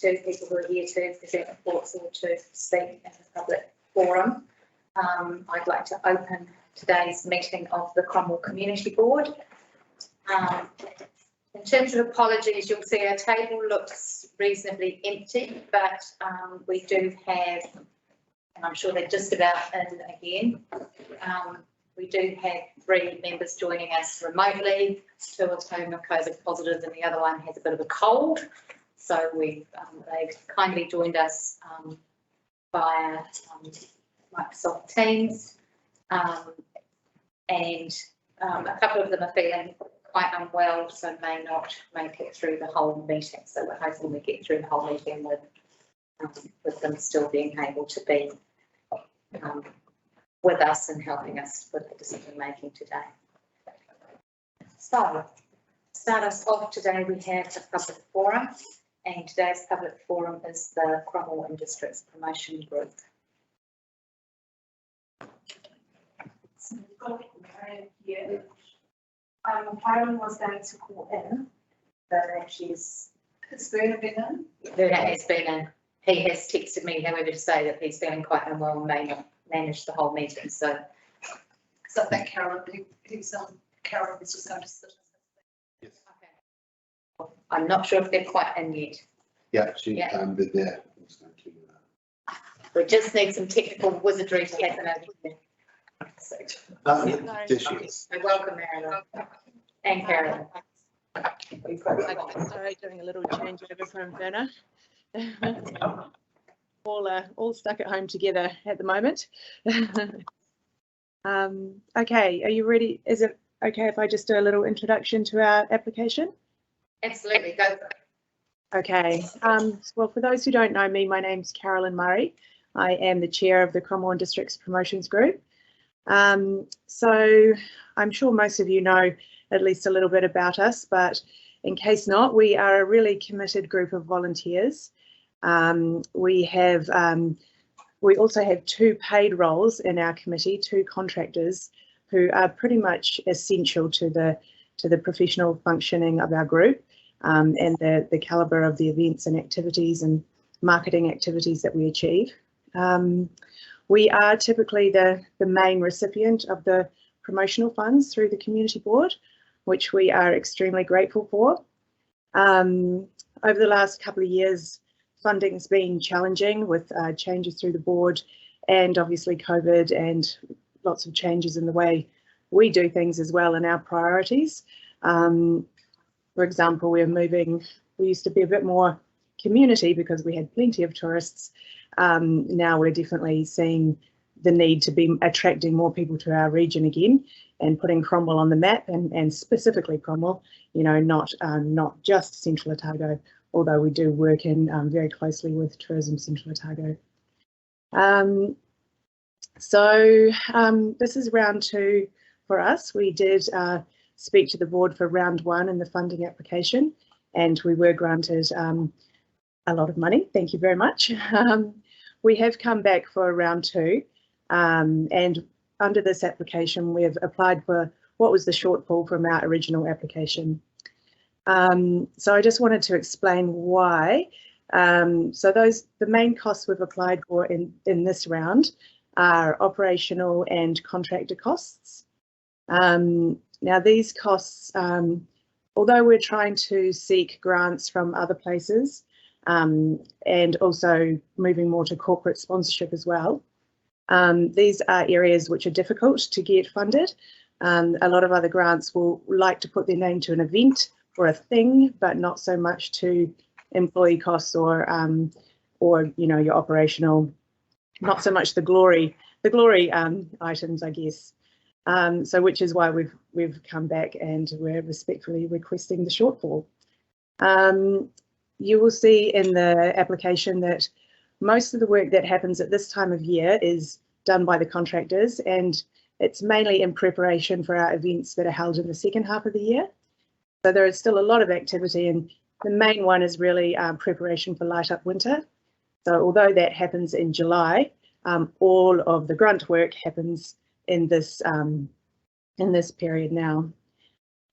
two people who are here to present reports or to speak in the public forum. I'd like to open today's meeting of the Cromwell Community Board. In terms of apologies, you'll see our table looks reasonably empty, but we do have, and I'm sure they're just about in again, we do have 3 members joining us remotely, 2 of whom are COVID positive and the other one has a bit of a cold. So they've kindly joined us via Microsoft Teams, and a couple of them are feeling quite unwell, so may not make it through the whole meeting. So we're hoping we get through the whole meeting with them still being able to be with us and helping us with the decision making today. So, to start us off today, we have a public forum, and today's public forum is the Cromwell Industries Promotion Group. So we've got Marion here. Karen was going to call in, but she's been in. Luna has been in. He has texted me, however, to say that he's feeling quite unwell and may not manage the whole meeting. So I think Carolyn was just going to sit. Yes. Okay. I'm not sure if they're quite in yet. Yeah, they're there. We just need some technical wizardry to happen over here. So, welcome, Marilyn and Carolyn. Sorry, doing a little changeover from Werner. all stuck at home together at the moment. Okay, are you ready? Is it okay if I just do a little introduction to our application? Absolutely, go for it. Okay. Well, for those who don't know me, my name's Carolyn Murray. I am the chair of the Cromwell Districts Promotions Group. So I'm sure most of you know at least a little bit about us, but in case not, we are a really committed group of volunteers. We also have 2 paid roles in our committee, 2 contractors who are pretty much essential to the professional functioning of our group, and the calibre of the events and activities and marketing activities that we achieve. We are typically the main recipient of the promotional funds through the community board, which we are extremely grateful for. Over the last couple of years, funding's been challenging with changes through the board and obviously COVID and lots of changes in the way we do things as well and our priorities. For example, we used to be a bit more community because we had plenty of tourists. Now we're definitely seeing the need to be attracting more people to our region again and putting Cromwell on the map, and specifically Cromwell, you know, not just Central Otago, although we do work in very closely with Tourism Central Otago. This is round 2 for us. We did speak to the board for round 1 in the funding application, and we were granted a lot of money. Thank you very much. We have come back for round 2, and under this application we have applied for what was the shortfall from our original application. So I just wanted to explain why. So the main costs we've applied for in this round are operational and contractor costs. Now these costs, although we're trying to seek grants from other places, and also moving more to corporate sponsorship as well, these are areas which are difficult to get funded. A lot of other grants will like to put their name to an event or a thing, but not so much to employee costs or you know, your operational, not so much the glory items, I guess. So which is why we've come back and we're respectfully requesting the shortfall. You will see in the application that most of the work that happens at this time of year is done by the contractors, and it's mainly in preparation for our events that are held in the second half of the year. So there is still a lot of activity, and the main one is really preparation for Light Up Winter. So although that happens in July, all of the grunt work happens in this period now.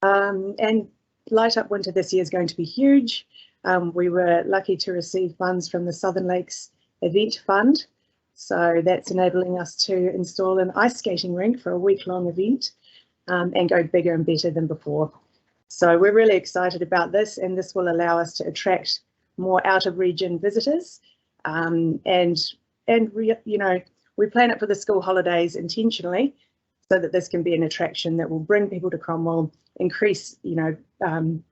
And Light Up Winter this year is going to be huge. we were lucky to receive funds from the Southern Lakes Event Fund. So that's enabling us to install an ice skating rink for a week-long event and go bigger and better than before. So we're really excited about this, and this will allow us to attract more out-of-region visitors. We plan it for the school holidays intentionally so that this can be an attraction that will bring people to Cromwell, increase,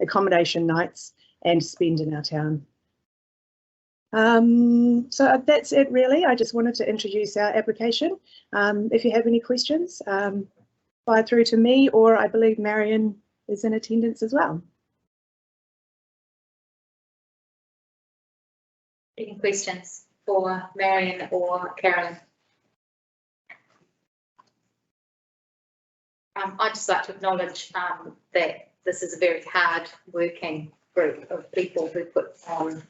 accommodation nights and spend in our town. So that's it really. I just wanted to introduce our application. If you have any questions, fire through to me, or I believe Marion is in attendance as well. Any questions for Marion or Carolyn? I'd just like to acknowledge that this is a very hard working group of people who put on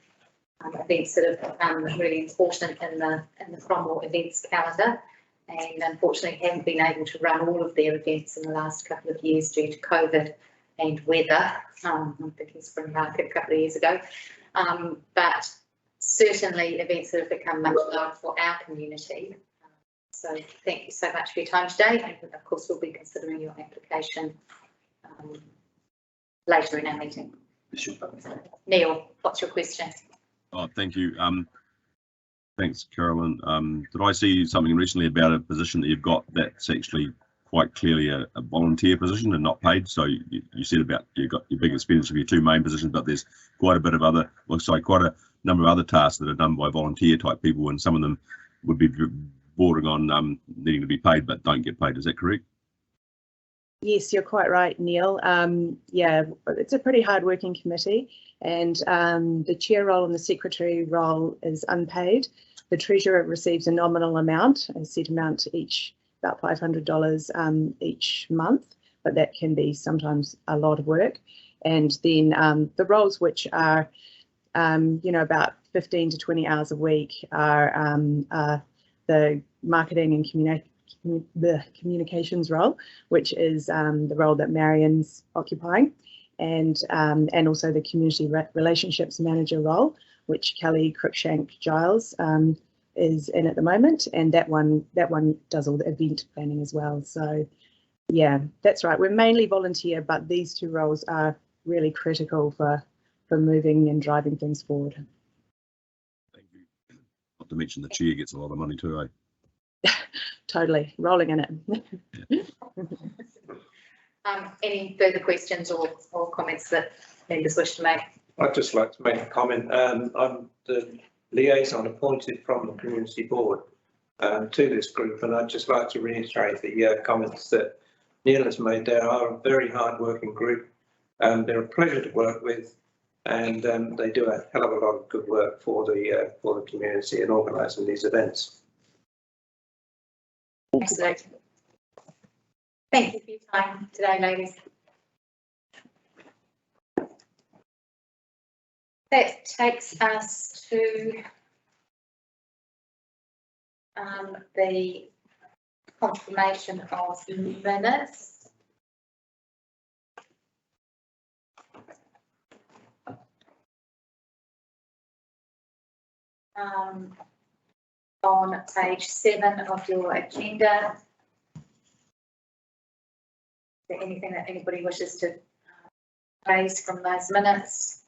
events that have become really important in the Cromwell events calendar, and unfortunately haven't been able to run all of their events in the last couple of years due to COVID and weather. I'm thinking Spring Market a couple of years ago, but certainly events that have become much loved for our community. So thank you so much for your time today, and of course we'll be considering your application later in our meeting. Neil, what's your question? Oh, thank you. Thanks, Carolyn. Did I see something recently about a position that you've got that's actually quite clearly a volunteer position and not paid? So you said about you've got your big expenditure of your two main positions, but there's quite a bit of other, quite a number of other tasks that are done by volunteer type people, and some of them would be bordering on needing to be paid but don't get paid. Is that correct? Yes, you're quite right, Neil. Yeah, it's a pretty hard-working committee, and the chair role and the secretary role is unpaid. The treasurer receives a nominal amount, a set amount each, about $500 each month, but that can be sometimes a lot of work. And then the roles which are, about 15 to 20 hours a week are the marketing and the communications role, which is the role that Marion's occupying, and also the community relationships manager role, which Kelly Cruikshank-Giles is in at the moment, and that one does all the event planning as well. So yeah, that's right. We're mainly volunteer, but these two roles are really critical for moving and driving things forward. Thank you. Not to mention the chair gets a lot of money too, eh? Totally, rolling in it. Any further questions or comments that members wish to make? I'd just like to make a comment. I'm the liaison appointed from the community board to this group, and I'd just like to reiterate the comments that Neil has made. They are a very hard-working group. They're a pleasure to work with, and they do a hell of a lot of good work for the community in organising these events. Excellent. Thank you for your time today, ladies. That takes us to the confirmation of minutes. On page 7 of your agenda. Is there anything that anybody wishes to raise from those minutes?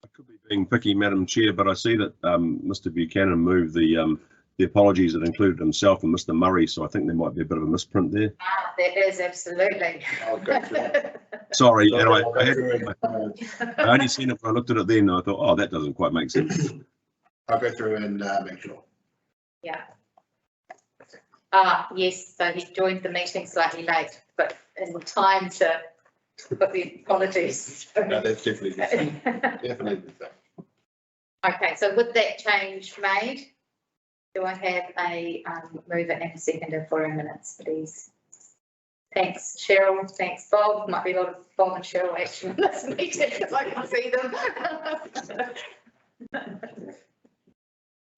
I could be being picky, Madam Chair, but I see that Mr. Buchanan moved the apologies that included himself and Mr. Murray, so I think there might be a bit of a misprint there. There is, absolutely. I'll go through it. Sorry, and I only seen it when I looked at it then, and I thought, oh, that doesn't quite make sense. I'll go through and make sure. Yeah. Yes, so he joined the meeting slightly late, but in time to put the apologies. No, that's definitely the same. Definitely the same. Okay, so with that change made, do I have a mover and a seconder for our minutes, please? Thanks, Cheryl. Thanks, Bob. Might be a lot of Bob and Cheryl action in this meeting because I can see them.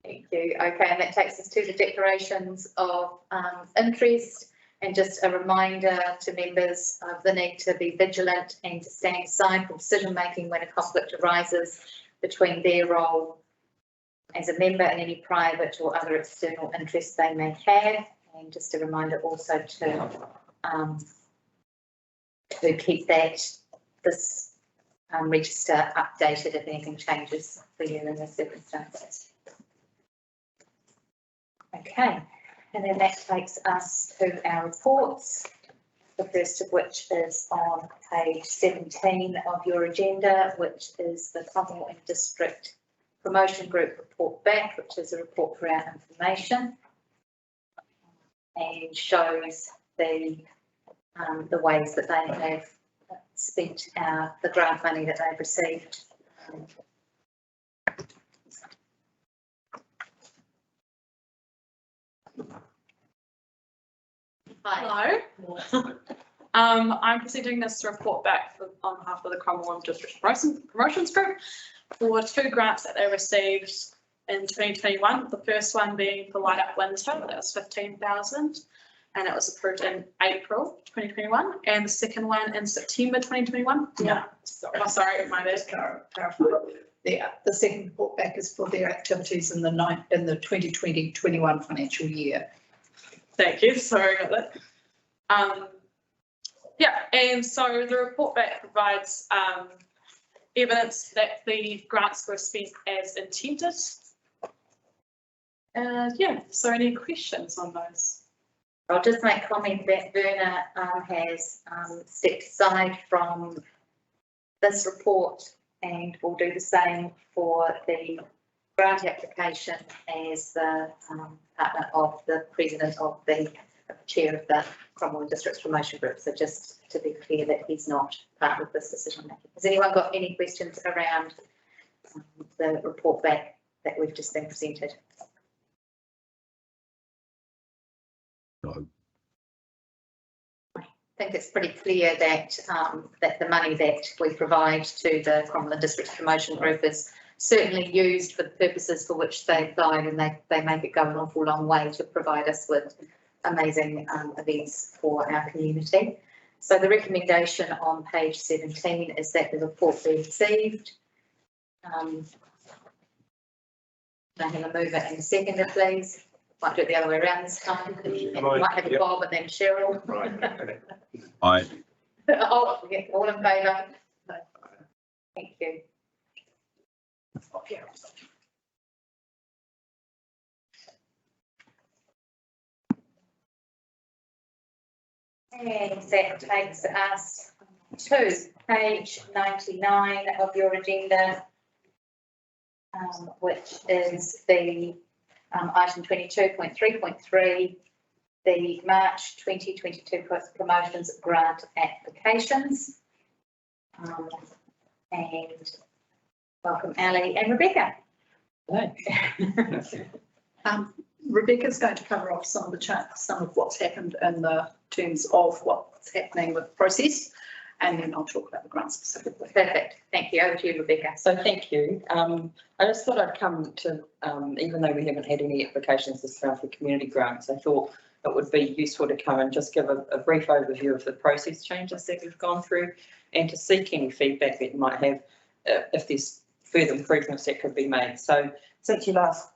Thank you. Okay, and that takes us to the declarations of interest And just a reminder to members of the need to be vigilant and to stand aside from decision making when a conflict arises between their role as a member and any private or other external interests they may have. And just a reminder also to keep this register updated if anything changes for you in the circumstances. Okay, and then that takes us to our reports, the first of which is on page 17 of your agenda, which is the Cromwell District Promotion Group report back, which is a report for our information and shows the ways that they have spent the grant money that they've received. Hello. I'm presenting this report back on behalf of the Cromwell District Promotions Group for 2 grants that they received in 2021. The first one being for Light Up Winter, that was 15,000, and it was approved in April 2021, and the second one in September 2021. Yeah, Sorry, my bad. clarify. The second report back is for their activities in the 2020-21 financial year. Thank you, sorry about that. Yeah, and so the report back provides evidence that the grants were spent as intended. Yeah, so any questions on those? I'll just make comment that Verna has stepped aside from this report and will do the same for the grant application as the partner of the president of the chair of the Cromwell District's Promotion Group. So just to be clear that he's not part of this decision making. Has anyone got any questions around the report back that we've just been presented? No. I think it's pretty clear that that the money that we provide to the Cromwell District Promotion Group is certainly used for the purposes for which they applied, and they make it go an awful long way to provide us with amazing events for our community. So the recommendation on page 17 is that the report be received. Can I have a mover and a seconder, please? Might do it the other way around this time. Might have a Bob and then Cheryl. Right. Aye. Oh, yeah, all in favour? Thank you. And that takes us to page 99 of your agenda, which is the item 22.3.3, the March 2022 promotions grant applications. And welcome Ali and Rebecca. Rebecca's going to cover off some of what's happened in the terms of what's happening with the process, and then I'll talk about the grant specifically. Perfect. Thank you. Over to you, Rebecca. So thank you. I just thought I'd come to, even though we haven't had any applications this round for community grants, I thought it would be useful to come and just give a brief overview of the process changes that we've gone through, and to seek any feedback that you might have if there's further improvements that could be made. So since you last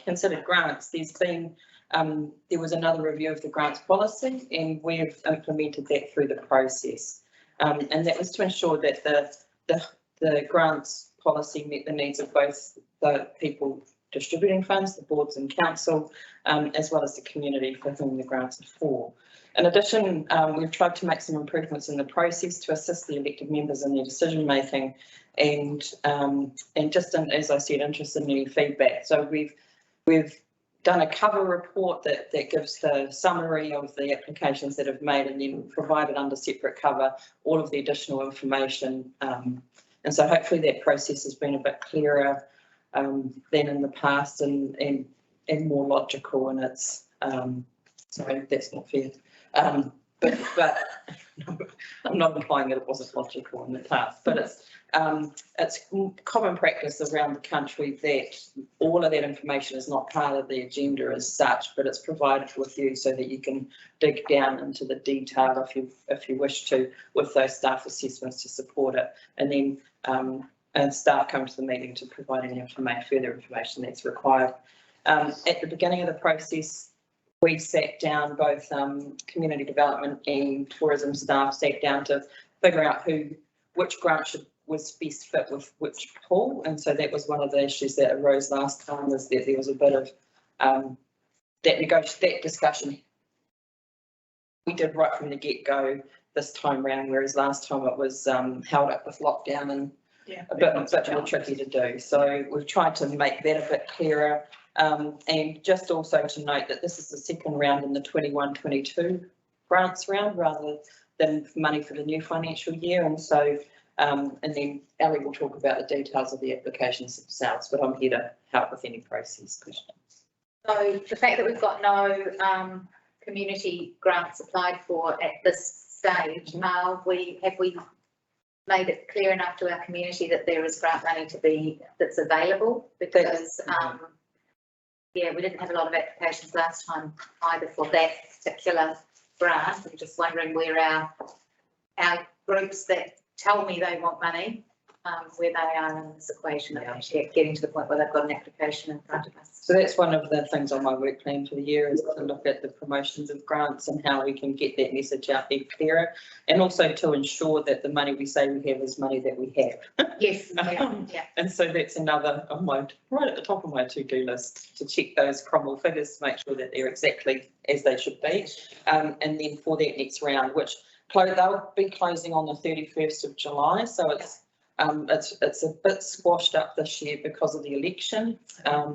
considered grants, there was another review of the grants policy, and we've implemented that through the process. And that was to ensure that the grants policy met the needs of both the people distributing funds, the boards and council, as well as the community for whom the grants are for. In addition, we've tried to make some improvements in the process to assist the elected members in their decision making, and just as I said, interested in any feedback. So we've done a cover report that gives the summary of the applications that have made, and then provided under separate cover all of the additional information. And so hopefully that process has been a bit clearer than in the past, and more logical in its, sorry, that's not fair. but I'm not implying that it wasn't logical in the past, but it's common practice around the country that all of that information is not part of the agenda as such, but it's provided with you so that you can dig down into the detail if you wish to, with those staff assessments to support it. And then and staff come to the meeting to provide any further information that's required. At the beginning of the process, we sat down, both community development and tourism staff sat down to figure out which grant was best fit with which pool. And so that was one of the issues that arose last time, was that there was a bit of that discussion we did right from the get-go this time round, whereas last time it was held up with lockdown and a bit more tricky to do. So we've tried to make that a bit clearer. And just also to note that this is the second round in the 21-22 grants round rather than money for the new financial year. And so, and then Ellie will talk about the details of the applications themselves, but I'm here to help with any process questions. So the fact that we've got no community grants applied for at this stage, have we made it clear enough to our community that there is grant money that's available? Because yeah, we didn't have a lot of applications last time either for that particular grant. I'm just wondering where our groups that tell me they want money, where they are in this equation of actually getting to the point where they've got an application in front of us. So that's one of the things on my work plan for the year, is to look at the promotions of grants and how we can get that message out there clearer, and also to ensure that the money we say we have is money that we have. Yes. Yeah. And so that's another of my, right at the top of my to-do list, to check those Cromwell figures to make sure that they're exactly as they should be. And then for that next round, which they'll be closing on the 31st of July. So it's a bit squashed up this year because of the election,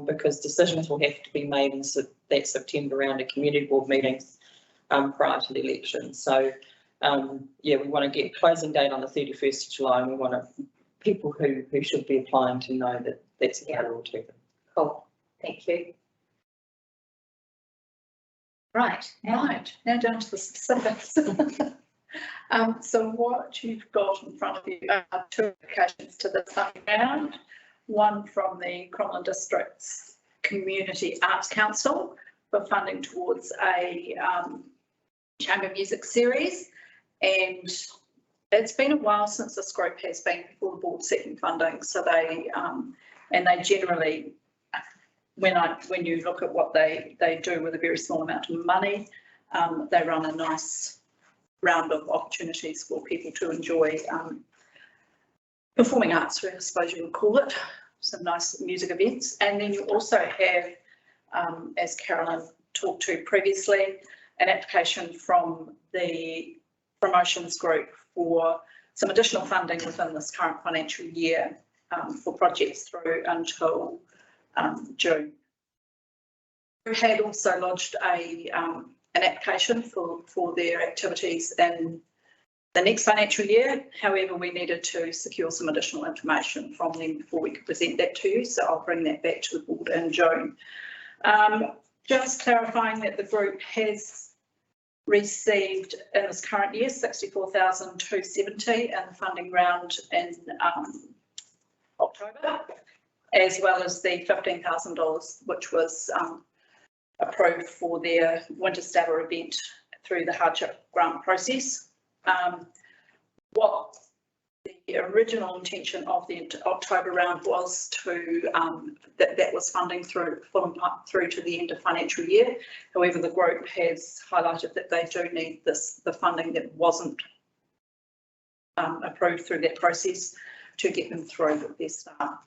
because decisions will have to be made in that September round of community board meetings prior to the election. So yeah, we want to get closing date on the 31st of July, and we want people who should be applying to know that that's available to them. Cool, thank you. Right, Now down to the specifics. So what you've got in front of you are two applications to the funding round. One from the Cromwell District's Community Arts Council for funding towards a chamber music series. And it's been a while since this group has been before the board seeking funding. So they generally, when you look at what they do with a very small amount of money, they run a nice round of opportunities for people to enjoy performing arts, I suppose you would call it, some nice music events. And then you also have, as Carolyn talked to previously, an application from the promotions group for some additional funding within this current financial year for projects through until June. We had also lodged an application for their activities in the next financial year. However, we needed to secure some additional information from them before we could present that to you. So I'll bring that back to the board in June. Just clarifying that the group has received in this current year 64,270 in the funding round in October, as well as the $15,000 which was approved for their Winter Stabber event through the hardship grant process. What the original intention of the October round was to that was funding through to the end of financial year. However, the group has highlighted that they do need the funding that wasn't approved through that process to get them through their staff.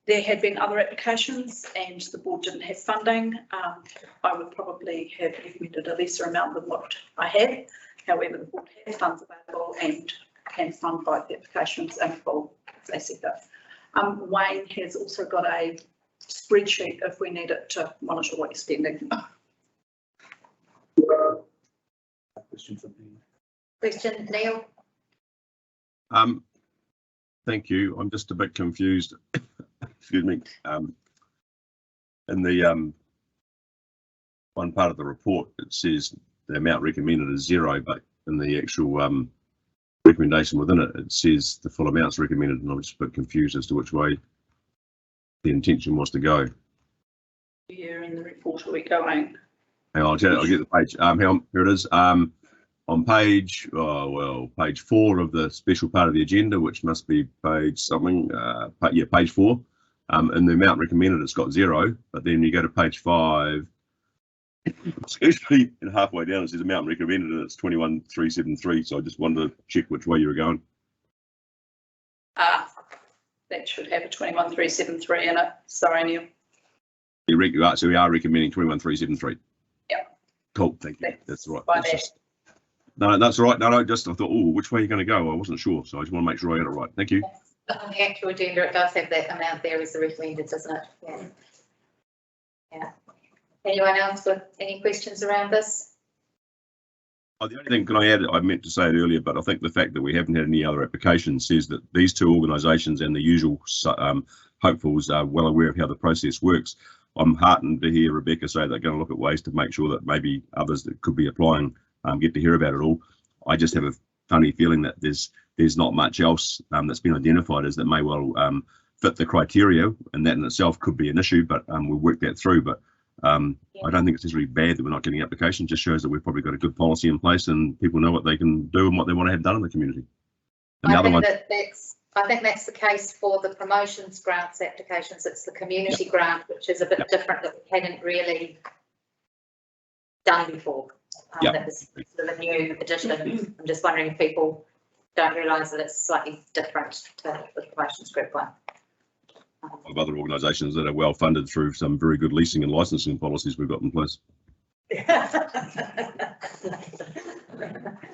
There had been other applications and the board didn't have funding. I would probably have recommended a lesser amount than what I have. However, the board has funds available and can fund both applications in full if they see fit. Wayne has also got a spreadsheet if we need it to monitor what you're spending. question, Neil? Thank you. I'm just a bit confused. Excuse me. In the one part of the report, it says the amount recommended is 0, but in the actual recommendation within it, it says the full amount's recommended, and I'm just a bit confused as to which way the intention was to go. Here in the report are we going? Hang on, I'll get the page. Hang on, here it is. On page, page 4 of the special part of the agenda, which must be page something, page 4. And the amount recommended, it's got 0, but then you go to page 5, excuse me, and halfway down it says amount recommended and it's 21,373. So I just wanted to check which way you were going. That should have a 21,373 in it. Sorry, Neil. So we are recommending 21,373. Yeah. Cool, thank you. That's right. By No, that's all right. No, just I thought, oh, which way are you going to go? I wasn't sure, so I just want to make sure I got it right. Thank you. On the actual agenda, it does have that amount there as the recommended, doesn't it? Yeah. Yeah. Anyone else with any questions around this? Oh, the only thing, can I add, I meant to say it earlier, but I think the fact that we haven't had any other applications says that these two organisations and the usual hopefuls are well aware of how the process works. I'm heartened to hear Rebecca say they're going to look at ways to make sure that maybe others that could be applying get to hear about it all. I just have a funny feeling that there's not much else that's been identified as that may well fit the criteria, and that in itself could be an issue, but we'll work that through. But I don't think it's necessarily bad that we're not getting applications. Just shows that we've probably got a good policy in place and people know what they can do and what they want to have done in the community. I think that's the case for the promotions grants applications. It's the community grant, which is a bit different, that we hadn't really done before. That was sort of a new addition. I'm just wondering if people don't realise that it's slightly different to the promotions group one. Of other organisations that are well funded through some very good leasing and licensing policies we've got in place.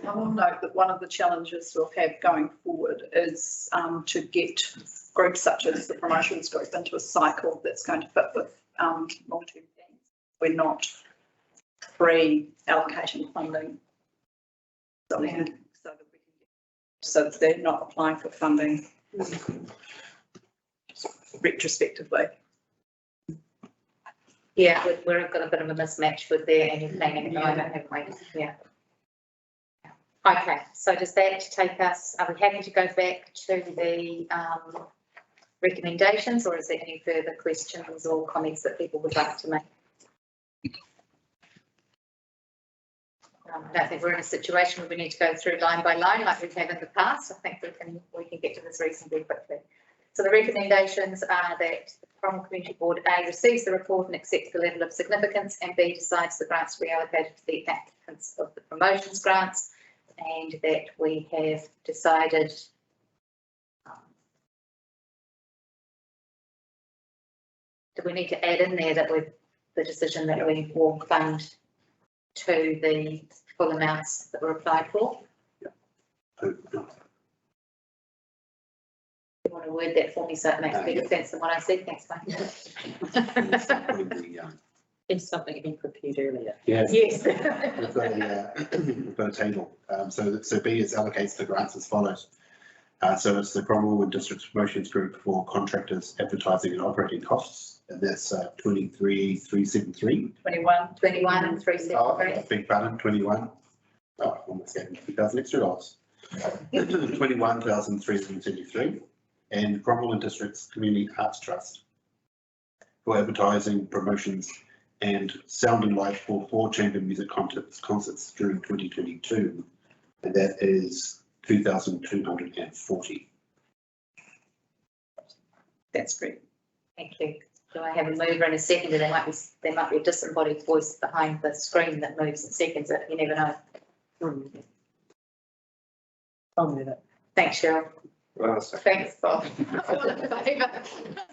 I will note that one of the challenges we'll have going forward is to get groups such as the promotions group into a cycle that's going to fit with long-term plans. We're not pre-allocating funding. So they're not applying for funding retrospectively. Yeah, we've got a bit of a mismatch with their annual planning at the moment, haven't we? Yeah. Okay, so does that take us, are we happy to go back to the recommendations, or is there any further questions or comments that people would like to make? I don't think we're in a situation where we need to go through line by line like we have in the past. I think we can get to this reasonably quickly. So the recommendations are that the Cromwell Community Board A receives the report and accepts the level of significance, and B decides the grants to be allocated to the applicants of the promotions grants, and that we have decided do we need to add in there that we've the decision that we will fund to the full amounts that were applied for? You want to word that for me so it makes bigger sense than what I said? Thanks, mate. It's something you prepared earlier. Yes. Yes. We've got a table. So B is allocates the grants as follows. So it's the Cromwell and District Promotions Group for contractors, advertising and operating costs, and that's 23,373. 21 and 373. Oh, I beg pardon, 21. Oh, almost getting $2,000 extra dollars. 21,373. And Cromwell and District's Community Arts Trust for advertising, promotions, and sound and light for 4 chamber music concerts during 2022, and that is 2,240. That's great. Thank you. Do I have a mover and a seconder? There might be a disembodied voice behind the screen that moves and seconds it. You never know. I'll move it. Thanks, Cheryl. Well, Thanks, Bob.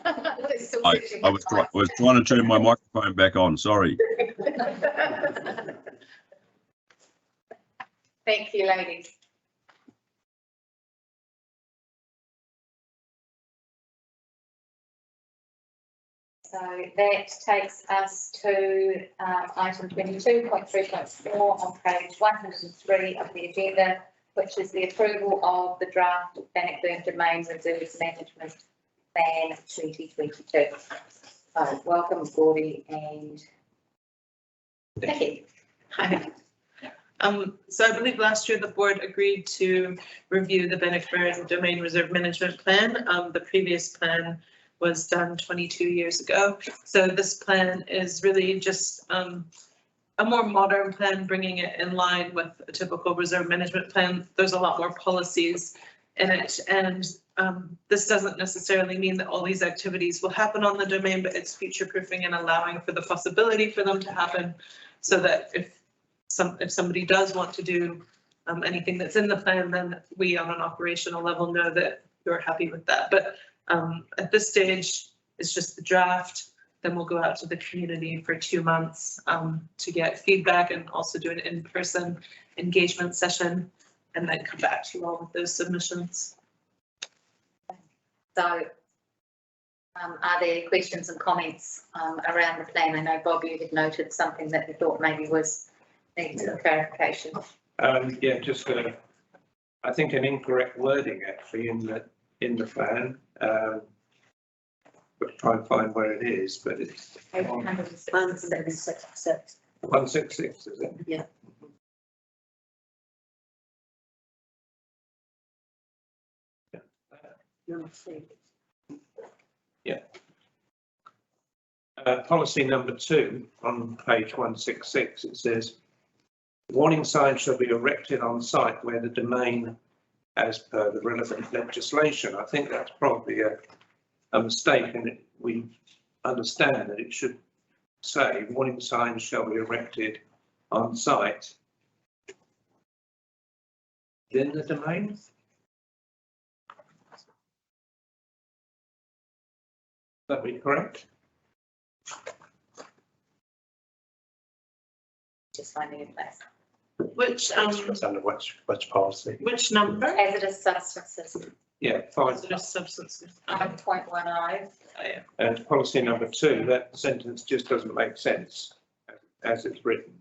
I was trying to turn my microphone back on. Sorry. Thank you, ladies. So that takes us to item 22.3.4 on page 103 of the agenda, which is the approval of the draft Bannockburn Domain Reserves Management Plan 2022. So welcome, Gordy and Becky. Hi. So I believe last year the board agreed to review the Bannockburn Domain Reserve Management Plan. The previous plan was done 22 years ago. So this plan is really just a more modern plan, bringing it in line with a typical reserve management plan. There's a lot more policies in it, and this doesn't necessarily mean that all these activities will happen on the domain, but it's future proofing and allowing for the possibility for them to happen, so that if somebody does want to do anything that's in the plan, then we on an operational level know that you're happy with that. But at this stage, it's just the draft. Then we'll go out to the community for 2 months to get feedback and also do an in-person engagement session, and then come back to you all with those submissions. So are there questions and comments around the plan? I know, Bob, you had noted something that you thought maybe was needing some clarification. Yeah, just I think an incorrect wording actually in the plan. We'll try and find where it is, but it's 166. 166, is it? Yeah. Yeah. Policy number 2 on page 166, it says, warning signs shall be erected on site where the domain as per the relevant legislation. I think that's probably a mistake, and we understand that it should say warning signs shall be erected on site within the domain. Would that be correct? Just finding a place. Which Under which policy? which number? Hazardous substances, Yeah, fine. Hazardous substances. 5.10. Oh, yeah. And policy number 2, that sentence just doesn't make sense as it's written.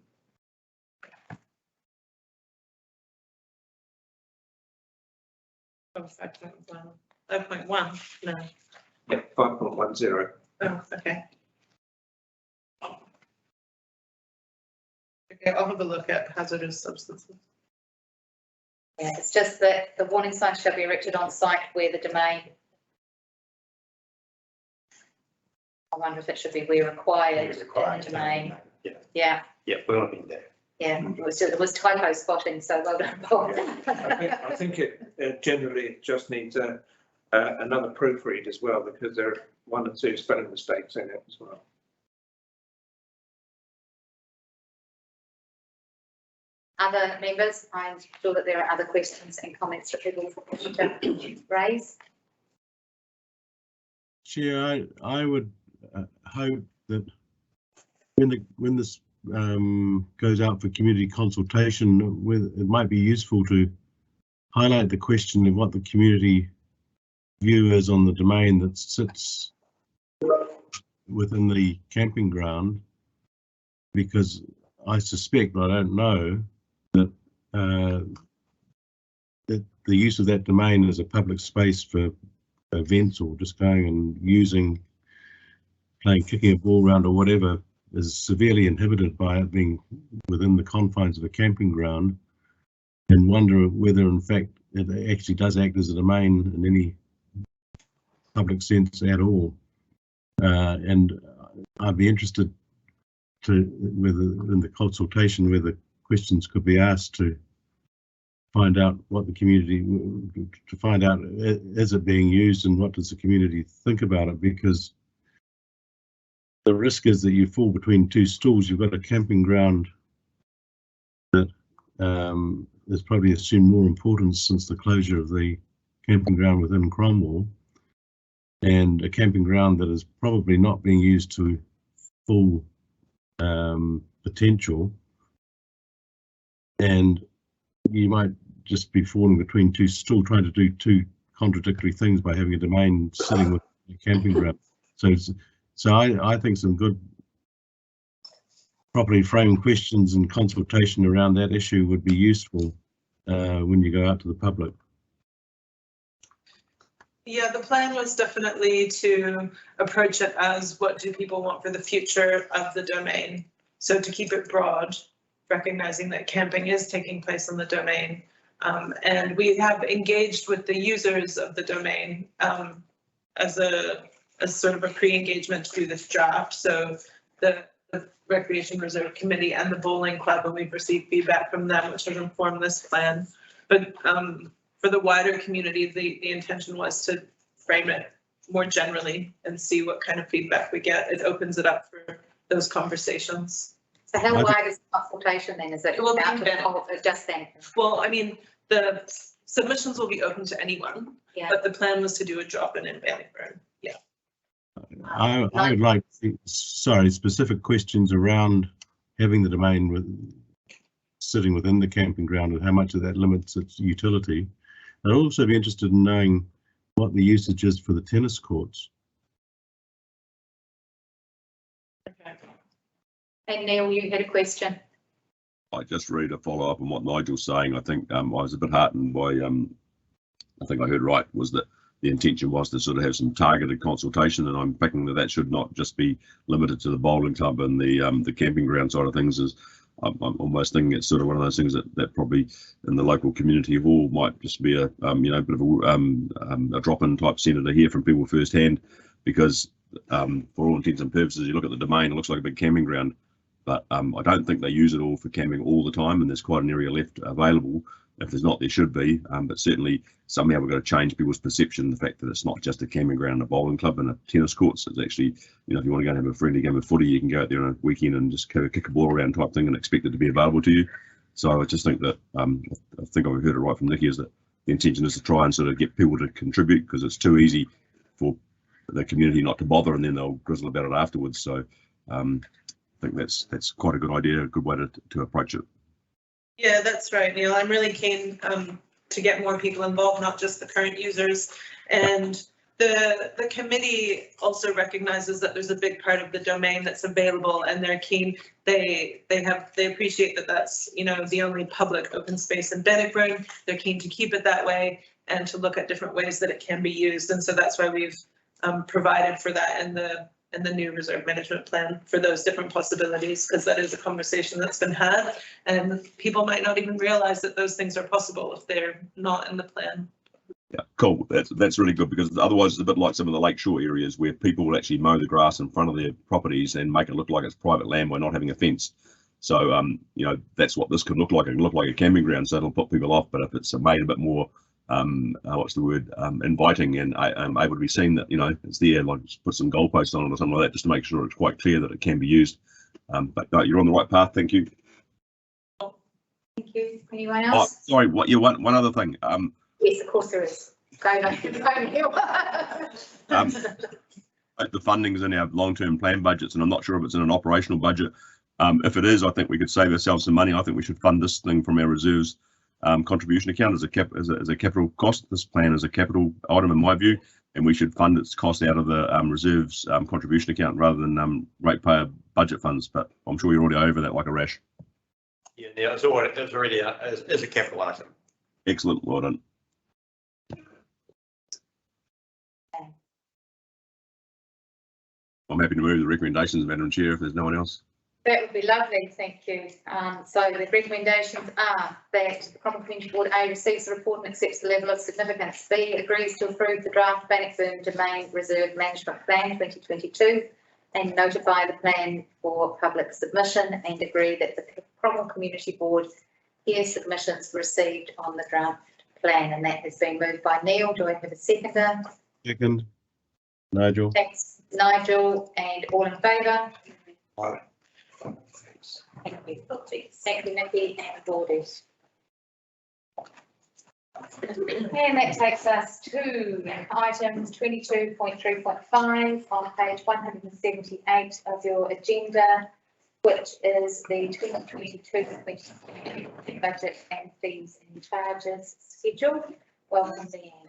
Oh, 5.1. 5.1, no. Yeah, 5.10. Oh, okay. Okay, I'll have a look at hazardous substances. Yeah, it's just that the warning sign shall be erected on site where the domain. I wonder if it should be where required in the domain. Yeah, Yeah, yeah, we'll have been there. yeah, it was typo spotting, so well done, Bob. I think it generally just needs another proofread as well, because there are 1 or 2 spelling mistakes in it as well. Other members, I'm sure that there are other questions and comments that people want to raise. Chair, I would hope that when this goes out for community consultation, it might be useful to highlight the question of what the community view is on the domain that sits within the camping ground, because I suspect, but I don't know, that that the use of that domain as a public space for events or just going and kicking a ball around or whatever is severely inhibited by it being within the confines of a camping ground, and wonder whether in fact it actually does act as a domain in any public sense at all. And I'd be interested whether in the consultation whether questions could be asked to find out what the community, to find out is it being used and what does the community think about it, because the risk is that you fall between 2 stools. You've got a camping ground that has probably assumed more importance since the closure of the camping ground within Cromwell, and a camping ground that is probably not being used to full potential, and you might just be falling between 2 stools, trying to do 2 contradictory things by having a domain sitting with a camping ground. So I think some good properly framed questions and consultation around that issue would be useful when you go out to the public. Yeah, the plan was definitely to approach it as what do people want for the future of the domain. So to keep it broad, recognizing that camping is taking place on the domain. And we have engaged with the users of the domain as sort of a pre-engagement to this draft. So the Recreation Reserve Committee and the Bowling Club, and we've received feedback from them, which has informed this plan. But for the wider community, the intention was to frame it more generally and see what kind of feedback we get. It opens it up for those conversations. So how wide is the consultation then? Is it It will be about embedded. the whole, just then? Well, I mean, the submissions will be open to anyone, Yeah. but the plan was to do a drop-in in Bannockburn. Yeah. I would like, specific questions around having the domain sitting within the camping ground and how much of that limits its utility. I'd also be interested in knowing what the usage is for the tennis courts. Okay. And Neil, you had a question. I just read a follow up on what Nigel's saying. I think I was a bit heartened by, I think I heard right, was that the intention was to sort of have some targeted consultation, and I'm thinking that that should not just be limited to the bowling club and the camping ground side of things. Is I'm almost thinking it's sort of one of those things that probably in the local community hall might just be a bit of a drop-in type centre to hear from people firsthand, because for all intents and purposes, you look at the domain, it looks like a big camping ground, but I don't think they use it all for camping all the time, and there's quite an area left available. If there's not, there should be, but certainly somehow we've got to change people's perception, the fact that it's not just a camping ground and a bowling club and a tennis courts. It's actually, if you want to go and have a friendly game of footy, you can go out there on a weekend and just kick a ball around type thing and expect it to be available to you. So I just think that, I think I've heard it right from Nikki, is that the intention is to try and sort of get people to contribute, because it's too easy for the community not to bother and then they'll grizzle about it afterwards. So I think that's quite a good idea, a good way to approach it. Yeah, that's right, Neil. I'm really keen to get more people involved, not just the current users. And the committee also recognizes that there's a big part of the domain that's available, and they're keen. They appreciate that that's the only public open space in Bannockburn. They're keen to keep it that way and to look at different ways that it can be used. And so that's why we've provided for that in the new reserve management plan, for those different possibilities, because that is a conversation that's been had, and people might not even realize that those things are possible if they're not in the plan. Yeah, cool. That's really good, because otherwise it's a bit like some of the lakeshore areas where people will actually mow the grass in front of their properties and make it look like it's private land by not having a fence. So that's what this could look like. It can look like a camping ground, so it'll put people off. But if it's made a bit more inviting and able to be seen, that it's there, like just put some goalposts on it or something like that, just to make sure it's quite clear that it can be used. But no, you're on the right path. Thank you. Thank you. Anyone Oh, else? sorry. One other thing. Yes, of course there is. Go Neil. The funding's in our long-term plan budgets, and I'm not sure if it's in an operational budget. If it is, I think we could save ourselves some money. I think we should fund this thing from our reserves contribution account as a capital cost. This plan is a capital item in my view, and we should fund its cost out of the reserves contribution account rather than ratepayer budget funds. But I'm sure you're already over that like a rash. Yeah, it's already as a capital item. Excellent, well done. I'm happy to move the recommendations, Madam Chair, if there's no one else. That would be lovely, thank you. So the recommendations are that the Cromwell Commnity Board A receives the report and accepts the level of significance. B agrees to approve the draft Bannockburn Domain Reserve Management Plan 2022 and notify the plan for public submission, and agree that the Cromwell Commnity Board hears submissions received on the draft plan. And that has been moved by Neil. Do I have a seconder? Second, Nigel. Thanks, Nigel, and all in favour? Aye. Thank you. Thank you, Nikki and Gordis. And that takes us to items 22.3.5 on page 178 of your agenda, which is the 2022-2023 budget and fees and charges schedule. Welcome, Deanne.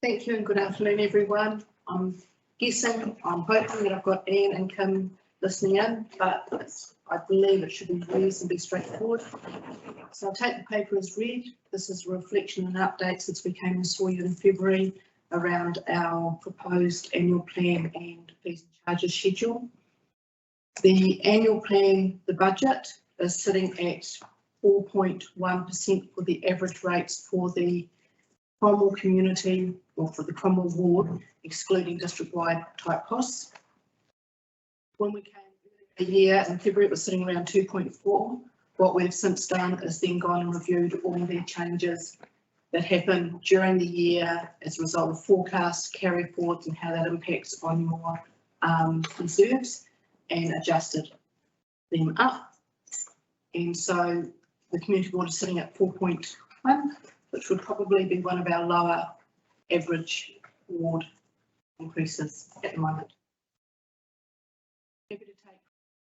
Thank you and good afternoon, everyone. I'm hoping that I've got Ian and Kim listening in, but I believe it should be reasonably straightforward. So I'll take the paper as read. This is a reflection and update since we came and saw you in February around our proposed annual plan and fees and charges schedule. The annual plan, the budget is sitting at 4.1% for the average rates for the Cromwell community or for the Cromwell ward, excluding district-wide type costs. When we came a year in February, it was sitting around 2.4. What we've since done is then gone and reviewed all the changes that happen during the year as a result of forecast carry forwards and how that impacts on your reserves, and adjusted them up. And so the community board is sitting at 4.1, which would probably be one of our lower average ward increases at the moment. Happy to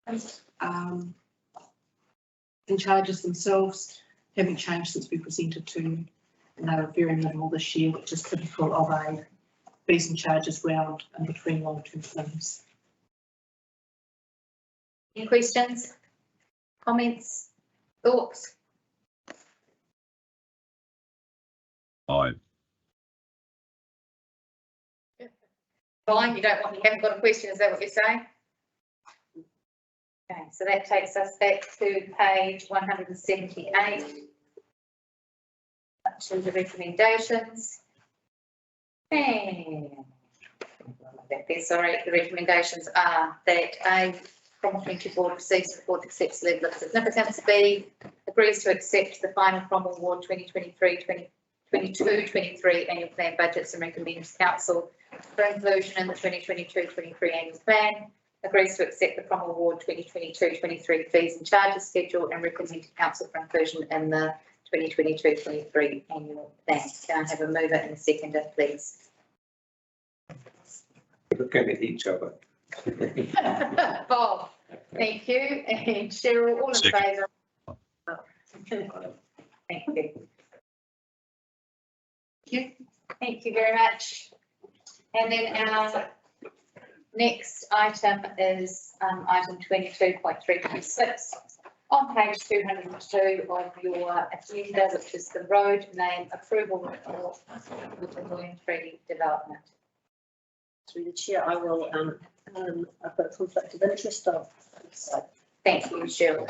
take and charges themselves haven't changed since we presented to you, and they were very minimal this year, which is typical of a fees and charges round in between long-term claims. Any questions, comments, thoughts? Aye. Fine, you haven't got a question, is that what you're saying? Okay, so that takes us back to page 178. To the recommendations. And sorry, the recommendations are that A, Cromwell Commnity Board receives the report, accepts level of significance. B, agrees to accept the final Cromwell Ward 2022-23 annual plan budgets and recommends council for inclusion in the 2022-23 annual plan. Agrees to accept the Cromwell Ward 2022-23 fees and charges schedule and recommend to council for inclusion in the 2022-23 annual plan. Can I have a mover and a seconder, please? Looking at each other. Bob, thank you, and Cheryl, all in favour? Thank you. Thank you very much. And then our next item is item 22.3.6 on page 202 of your agenda, which is the road name approval for the William Tree development. Through the chair, I will, I've got a conflict of interest of. So. Thank you, Cheryl.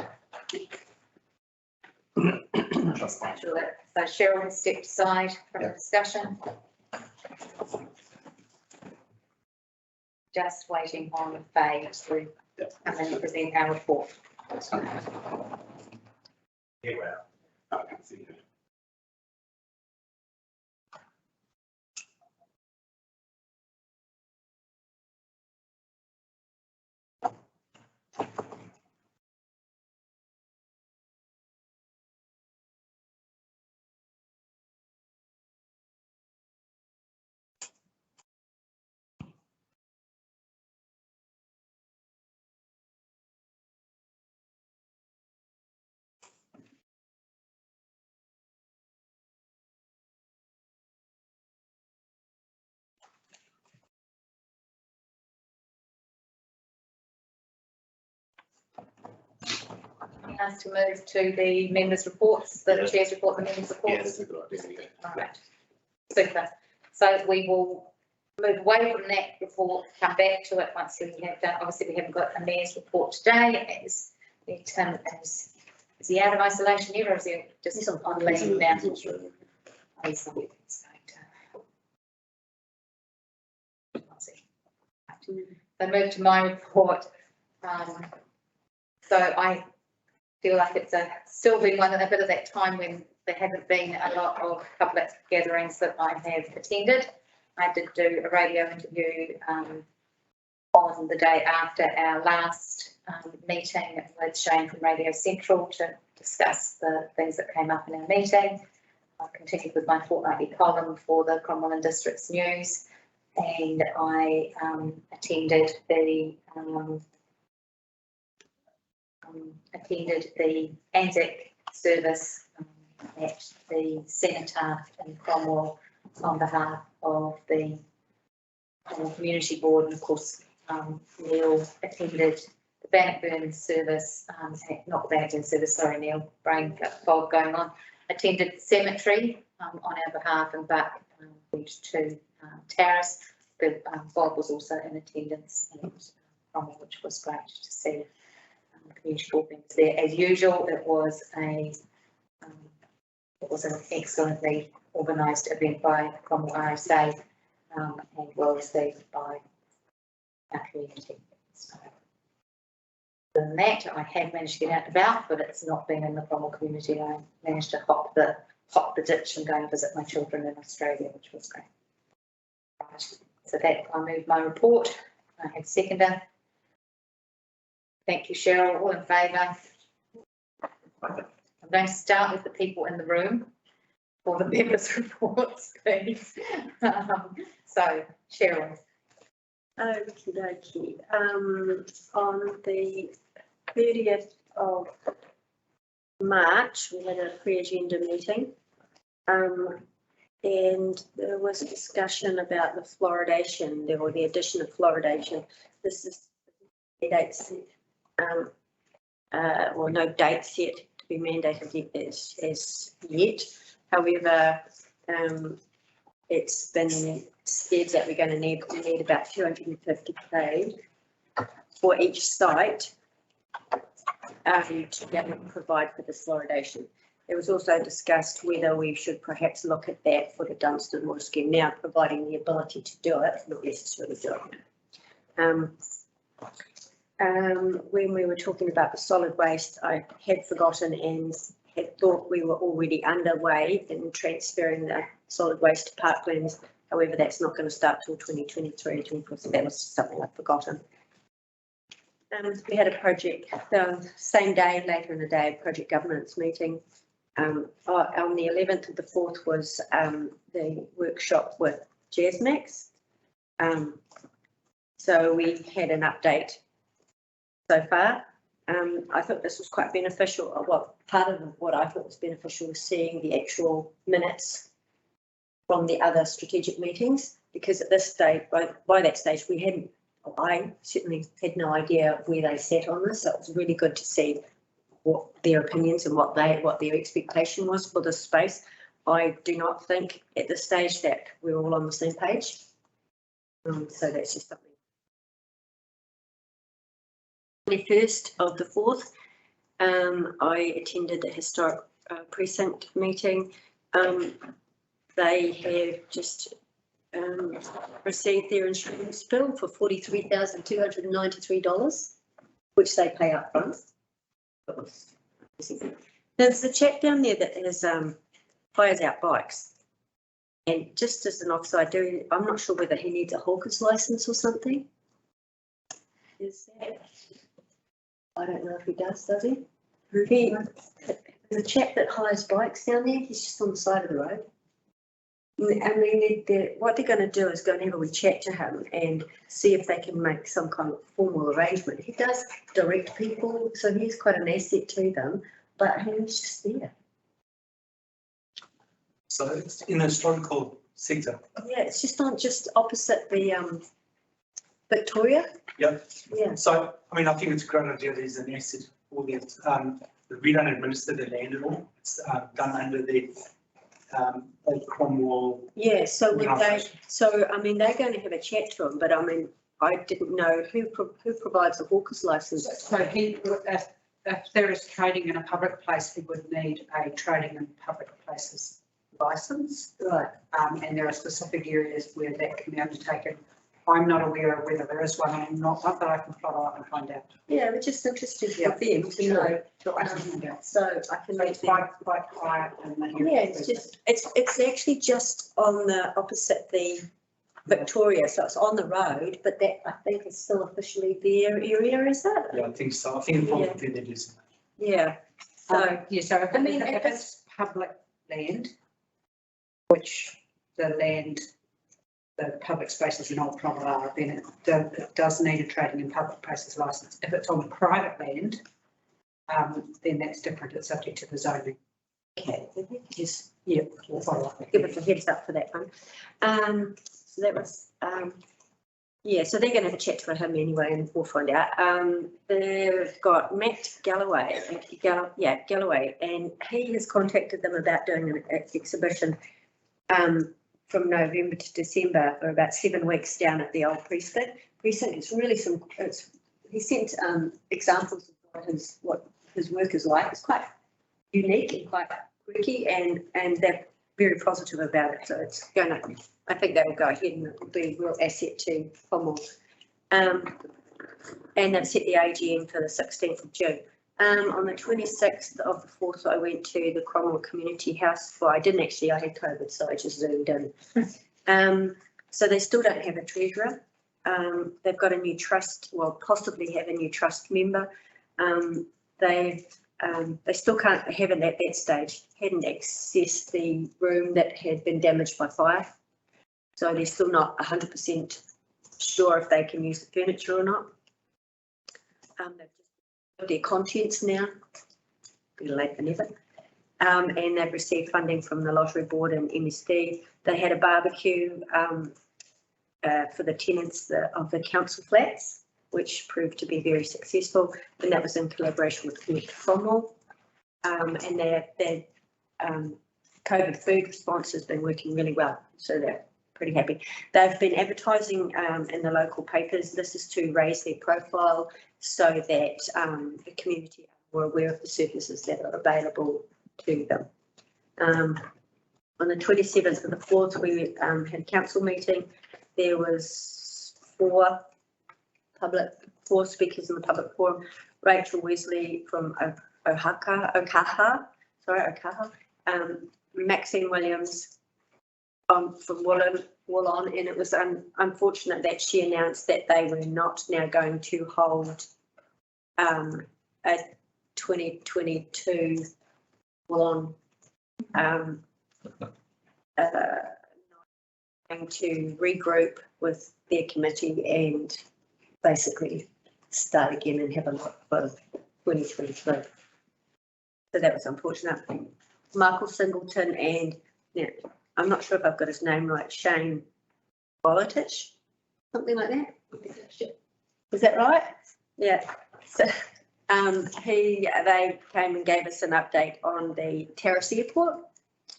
Just make sure that, so Cheryl has stepped aside from the discussion. Just waiting on Faye to come in and present our report. Yeah, well, I can see it. Us to move to the members' reports, the chair's report, the members' reports. Yeah, that's a good idea. Right. Super. So we will move away from that report, come back to it once we have done. Obviously, we haven't got a mayor's report today. Is he out of isolation yet, or is he just on leave now? So move to my report. So I feel like it's still been a bit of that time when there haven't been a lot of public gatherings that I have attended. I did do a radio interview on the day after our last meeting with Shane from Radio Central to discuss the things that came up in our meeting. I continued with my fortnightly column for the Cromwell and Districts News, and I attended the Anzac service at the Cenotaph in Cromwell on behalf of the Community Board, and of course Neil attended the Bannockburn service, not the Bannockburn service, sorry Neil, brain fog going on, attended the cemetery on our behalf, and back went to Terrace. But Bob was also in attendance, and Cromwell, which was great to see. Community board members there. As usual, it was an excellently organised event by Cromwell RSA and well received by our community. So, than that, I have managed to get out and about, but it's not been in the Cromwell community. I managed to hop the ditch and go and visit my children in Australia, which was great. Right. So that I move my report. I have seconder. Thank you, Cheryl. All in favour? I'm going to start with the people in the room for the members' reports, please. So, Cheryl. Okie dokie. On the 30th of March, we had a pre-agenda meeting. And there was a discussion about the fluoridation, or the addition of fluoridation. This is the dates, well, no dates yet to be mandated as yet. However, it's been said that we're going to need about 250 paid for each site to be able to provide for this fluoridation. It was also discussed whether we should perhaps look at that for the Dunstan water scheme now, providing the ability to do it, not necessarily do it. When we were talking about the solid waste, I had forgotten and had thought we were already underway in transferring the solid waste to parklands. However, that's not going to start till 2023, so that was something I'd forgotten. We had a project, the same day, later in the day, a project governance meeting. On the 11th of the 4th was the workshop with JazzMax. So we had an update so far. I thought this was quite beneficial. Well, part of what I thought was beneficial was seeing the actual minutes from the other strategic meetings, because at this stage, by that stage, we hadn't, I certainly had no idea where they sat on this. So it was really good to see what their opinions and what their expectation was for this space. I do not think at this stage that we're all on the same page. So that's just something. The 1st of the 4th, I attended the historic precinct meeting. They have just received their insurance bill for $43,293, which they pay up front. There's a chap down there that has hires out bikes, and just as an offside, I'm not sure whether he needs a hawker's license or something. Is that? I don't know if he does he? There's a chap that hires bikes down there. He's just on the side of the road. I mean, what they're going to do is go and have a wee chat to him and see if they can make some kind of formal arrangement. He does direct people, so he's quite an asset to them, but he was just there. So it's in the historical sector. Yeah, it's just opposite the Victoria. Yep. Yeah. So, I mean, I think it's a great idea. There's an asset for that. We don't administer the land at all. It's done under the Cromwell. Yeah, so would they, so I mean, they're going to have a chat to him, but I mean, I didn't know who provides a hawker's license. So if there is trading in a public place, he would need a trading in public places license. Right. And there are specific areas where that can be undertaken. I'm not aware of whether there is one or not, but I can follow up and find out. Yeah, we're just interested for them to know. So I can find out. So I can make them. Quite quiet. Yeah, it's just, it's actually just on the opposite the Victoria, so it's on the road, but that I think is still officially their area, is it? Yeah, I think so. I think probably that is. Yeah. So yeah, so if, I mean, if it's public land, which the land, the public spaces in Old Cromwell are, then it does need a trading in public places licence. If it's on private land, then that's different. It's subject to the zoning. Okay, just yeah, we'll follow up. give us a heads up for that one. So that was yeah, so they're going to have a chat to him anyway, and we'll find out. They've got Matt Galloway, Galloway, and he has contacted them about doing an exhibition from November to December for about 7 weeks down at the old precinct. It's really he sent examples of what his work is like. It's quite unique and quite quirky, and they're very positive about it. So it's going to, I think that will go ahead and it will be a real asset to Cromwell. And they've set the AGM for the 16th of June. On the 26th of the 4th, I went to the Cromwell Community House. Well, I didn't actually, I had COVID, so I just zoomed in. So they still don't have a treasurer. They've got a new trust, well, possibly have a new trust member. They still haven't at that stage, hadn't accessed the room that had been damaged by fire. So they're still not 100% sure if they can use the furniture or not. They've just got their contents now, better late than never. And they've received funding from the Lottery Board and MSD. They had a barbecue for the tenants of the council flats, which proved to be very successful, and that was in collaboration with Cromwell. And their COVID food response has been working really well, so they're pretty happy. They've been advertising in the local papers. This is to raise their profile so that the community are more aware of the services that are available to them. On the 27th of the 4th, we had a council meeting. There was four speakers in the public forum. Rachel Wesley from Okaha, Maxine Williams from Wollon, and it was unfortunate that she announced that they were not now going to hold a 2022 Wollon going to regroup with their committee and basically start again and have a look for 2023. So that was unfortunate. Michael Singleton and, yeah, I'm not sure if I've got his name right, Shane Bolitich, something like that. Is that right? Yeah. So they came and gave us an update on the Terrace Airport.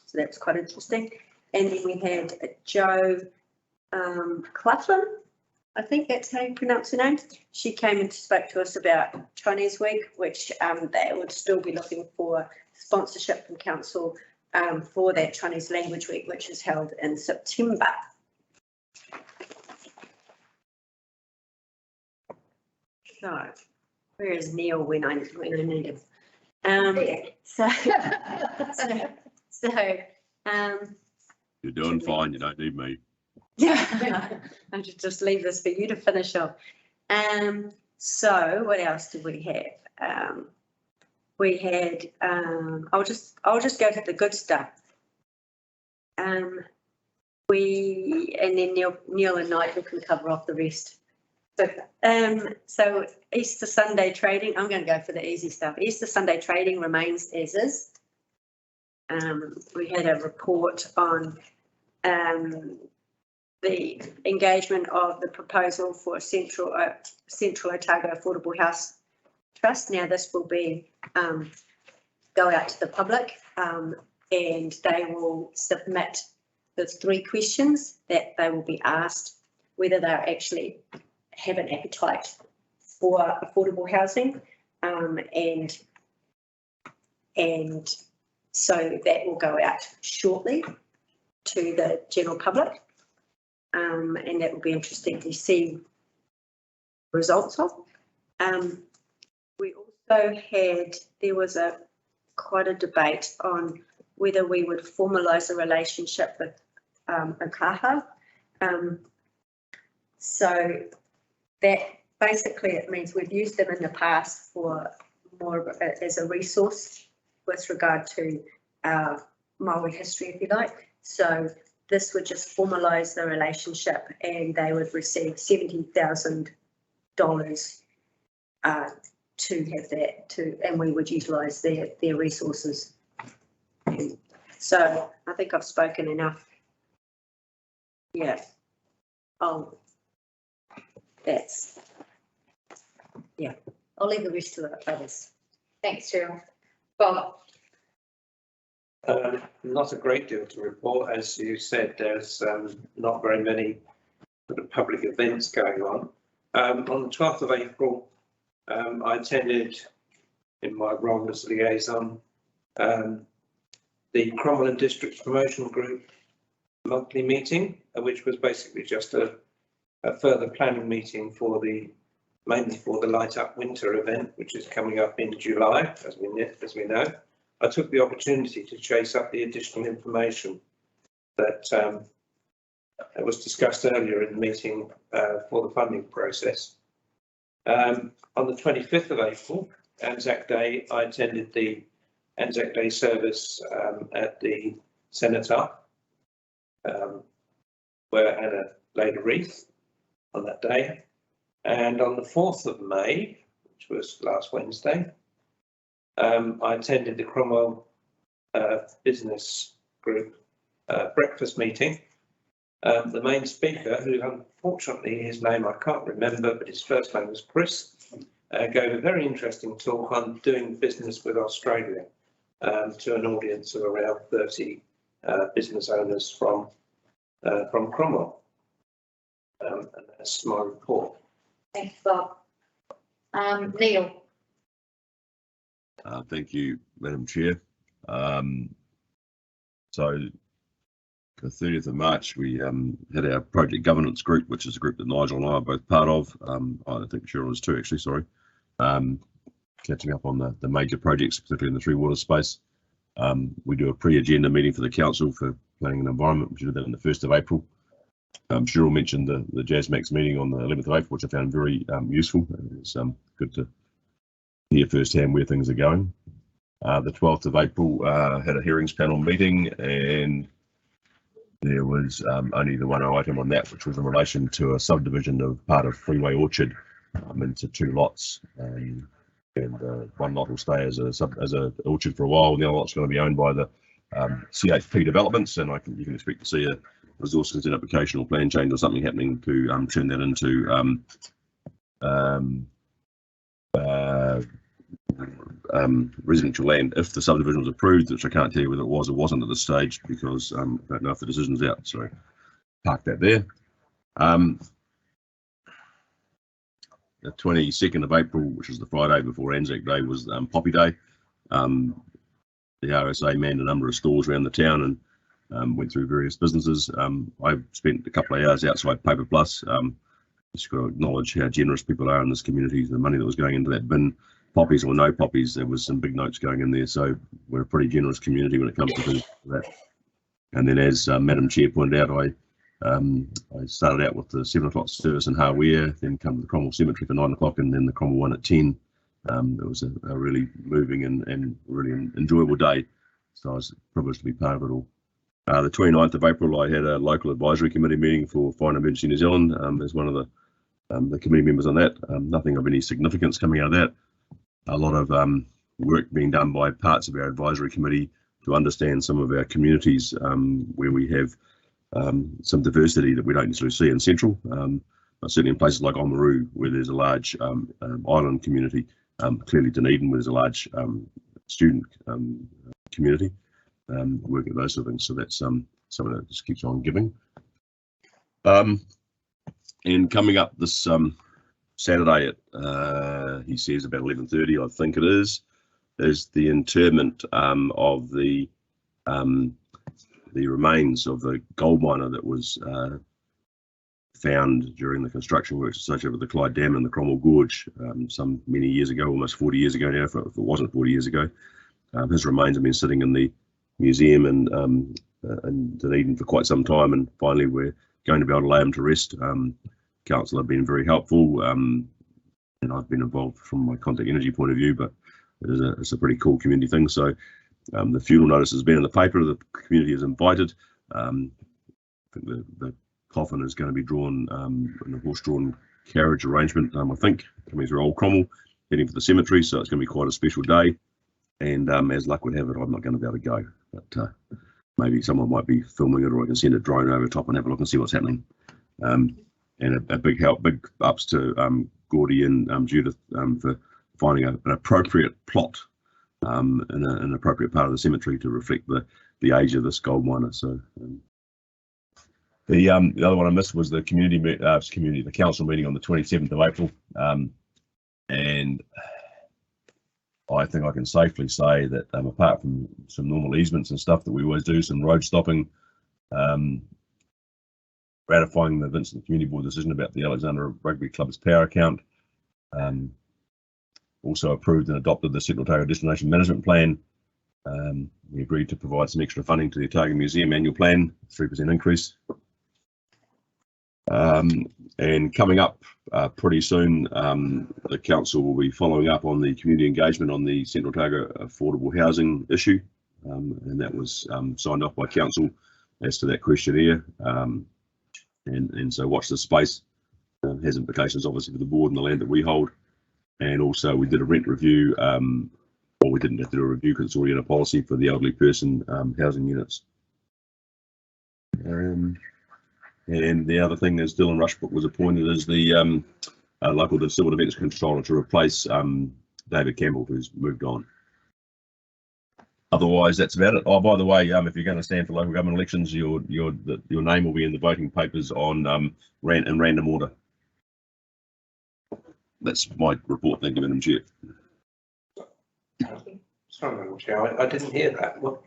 So that was quite interesting. And then we had Joe Claflin, I think that's how you pronounce her name. She came and spoke to us about Chinese Week, which they would still be looking for sponsorship from council for that Chinese Language Week, which is held in September. So, where is Neil when I need him? You're doing fine. You don't need me. Yeah, I should just leave this for you to finish off. So what else did we have? We had, I'll just go to the good stuff. And then Neil and Nigel can cover off the rest. So Easter Sunday trading, I'm going to go for the easy stuff. Easter Sunday trading remains as is. We had a report on the engagement of the proposal for Central Otago Affordable House Trust. Now this will be go out to the public and they will submit the 3 questions that they will be asked whether they actually have an appetite for affordable housing and so that will go out shortly to the general public. And that will be interesting to see results of. We also had, there was quite a debate on whether we would formalise a relationship with Okaha. So that basically it means we've used them in the past for more as a resource with regard to our Māori history, if you like. So this would just formalise the relationship and they would receive $70,000 to have that and we would utilise their resources. So I think I've spoken enough. Yeah. I'll leave the rest to the others. Thanks, Cheryl. Bob. Not a great deal to report. As you said, there's not very many sort of public events going on. On the 12th of April, I attended, in my role as liaison, the Cromwell District Promotion Group monthly meeting, which was basically just a further planning meeting for mainly for the Light Up Winter event, which is coming up in July, as we know. I took the opportunity to chase up the additional information that was discussed earlier in the meeting for the funding process. On the 25th of April, Anzac Day, I attended the Anzac Day service at the Senator, where Anna laid a wreath on that day. And on the 4th of May, which was last Wednesday, I attended the Cromwell Business Group breakfast meeting. The main speaker, who unfortunately his name I can't remember, but his first name was Chris, gave a very interesting talk on doing business with Australia to an audience of around 30 business owners from Cromwell. And that's my report. Thank you, Bob. Neil. Thank you, Madam Chair. So the 30th of March, we had our project governance group, which is a group that Nigel and I are both part of. I think Cheryl is too, actually, sorry. Catching up on the major projects, particularly in the Three Waters space. We do a pre-agenda meeting for the council for planning and environment. We did that on the 1st of April. Cheryl mentioned the JASMAX meeting on the 11th of April, which I found very useful. It's good to hear firsthand where things are going. The 12th of April had a hearings panel meeting, and there was only the one item on that, which was in relation to a subdivision of part of Freeway Orchard into 2 lots. And one lot will stay as a orchard for a while, and the other lot's going to be owned by the CHP developments, and you can expect to see a resource consent application or plan change or something happening to turn that into residential land if the subdivision was approved, which I can't tell you whether it was or wasn't at this stage because I don't know if the decision's out, so park that there. The 22nd of April, which is the Friday before Anzac Day, was Poppy Day. The RSA manned a number of stores around the town and went through various businesses. I spent a couple of hours outside Paper Plus. Just got to acknowledge how generous people are in this community. The money that was going into that bin, poppies or no poppies, there was some big notes going in there. So we're a pretty generous community when it comes to that. And then, as Madam Chair pointed out, I started out with the 7 o'clock service in Hawea, then come to the Cromwell Cemetery for 9 o'clock, and then the Cromwell one at 10. It was a really moving and really enjoyable day. So I was privileged to be part of it all. The 29th of April, I had a local advisory committee meeting for Fire and Emergency New Zealand as one of the committee members on that. Nothing of any significance coming out of that. A lot of work being done by parts of our advisory committee to understand some of our communities where we have some diversity that we don't necessarily see in Central, but certainly in places like Oamaru, where there's a large island community, clearly Dunedin, where there's a large student community, working at those sort of things. So that's something that just keeps on giving. And coming up this Saturday at, he says about 11:30, I think it is the interment of the remains of the gold miner that was found during the construction works associated with the Clyde Dam and the Cromwell Gorge some many years ago, almost 40 years ago now, if it wasn't 40 years ago. His remains have been sitting in the museum in Dunedin for quite some time, and finally we're going to be able to lay him to rest. Council have been very helpful, and I've been involved from my Contractor energy point of view, but it's a pretty cool community thing. So the funeral notice has been in the paper. The community is invited. I think the coffin is going to be drawn in a horse-drawn carriage arrangement, I think, coming through Old Cromwell, heading for the cemetery. So it's going to be quite a special day. And as luck would have it, I'm not going to be able to go. But maybe someone might be filming it, or I can send a drone over the top and have a look and see what's happening. And a big ups to Gordy and Judith for finding an appropriate plot in an appropriate part of the cemetery to reflect the age of this gold miner. So the other one I missed was the the council meeting on the 27th of April. And I think I can safely say that apart from some normal easements and stuff that we always do, some road stopping, ratifying the Vincent Community Board decision about the Alexandra Rugby Club's power account, also approved and adopted the Central Otago Destination Management Plan. We agreed to provide some extra funding to the Otago Museum annual plan, 3% increase. And coming up pretty soon, the council will be following up on the community engagement on the Central Otago affordable housing issue, and that was signed off by council as to that questionnaire. And so watch this space. Has implications obviously for the board and the land that we hold. And also we did a rent review, well, we didn't have to do a review because it's already in a policy for the elderly person housing units. And the other thing is Dylan Rushbrook was appointed as the local civil defence controller to replace David Campbell, who's moved on. Otherwise, that's about it. Oh, by the way, if you're going to stand for local government elections, your name will be in the voting papers on random order. That's my report. Thank you, Madam Chair. Sorry, Madam Chair, I didn't hear that. What?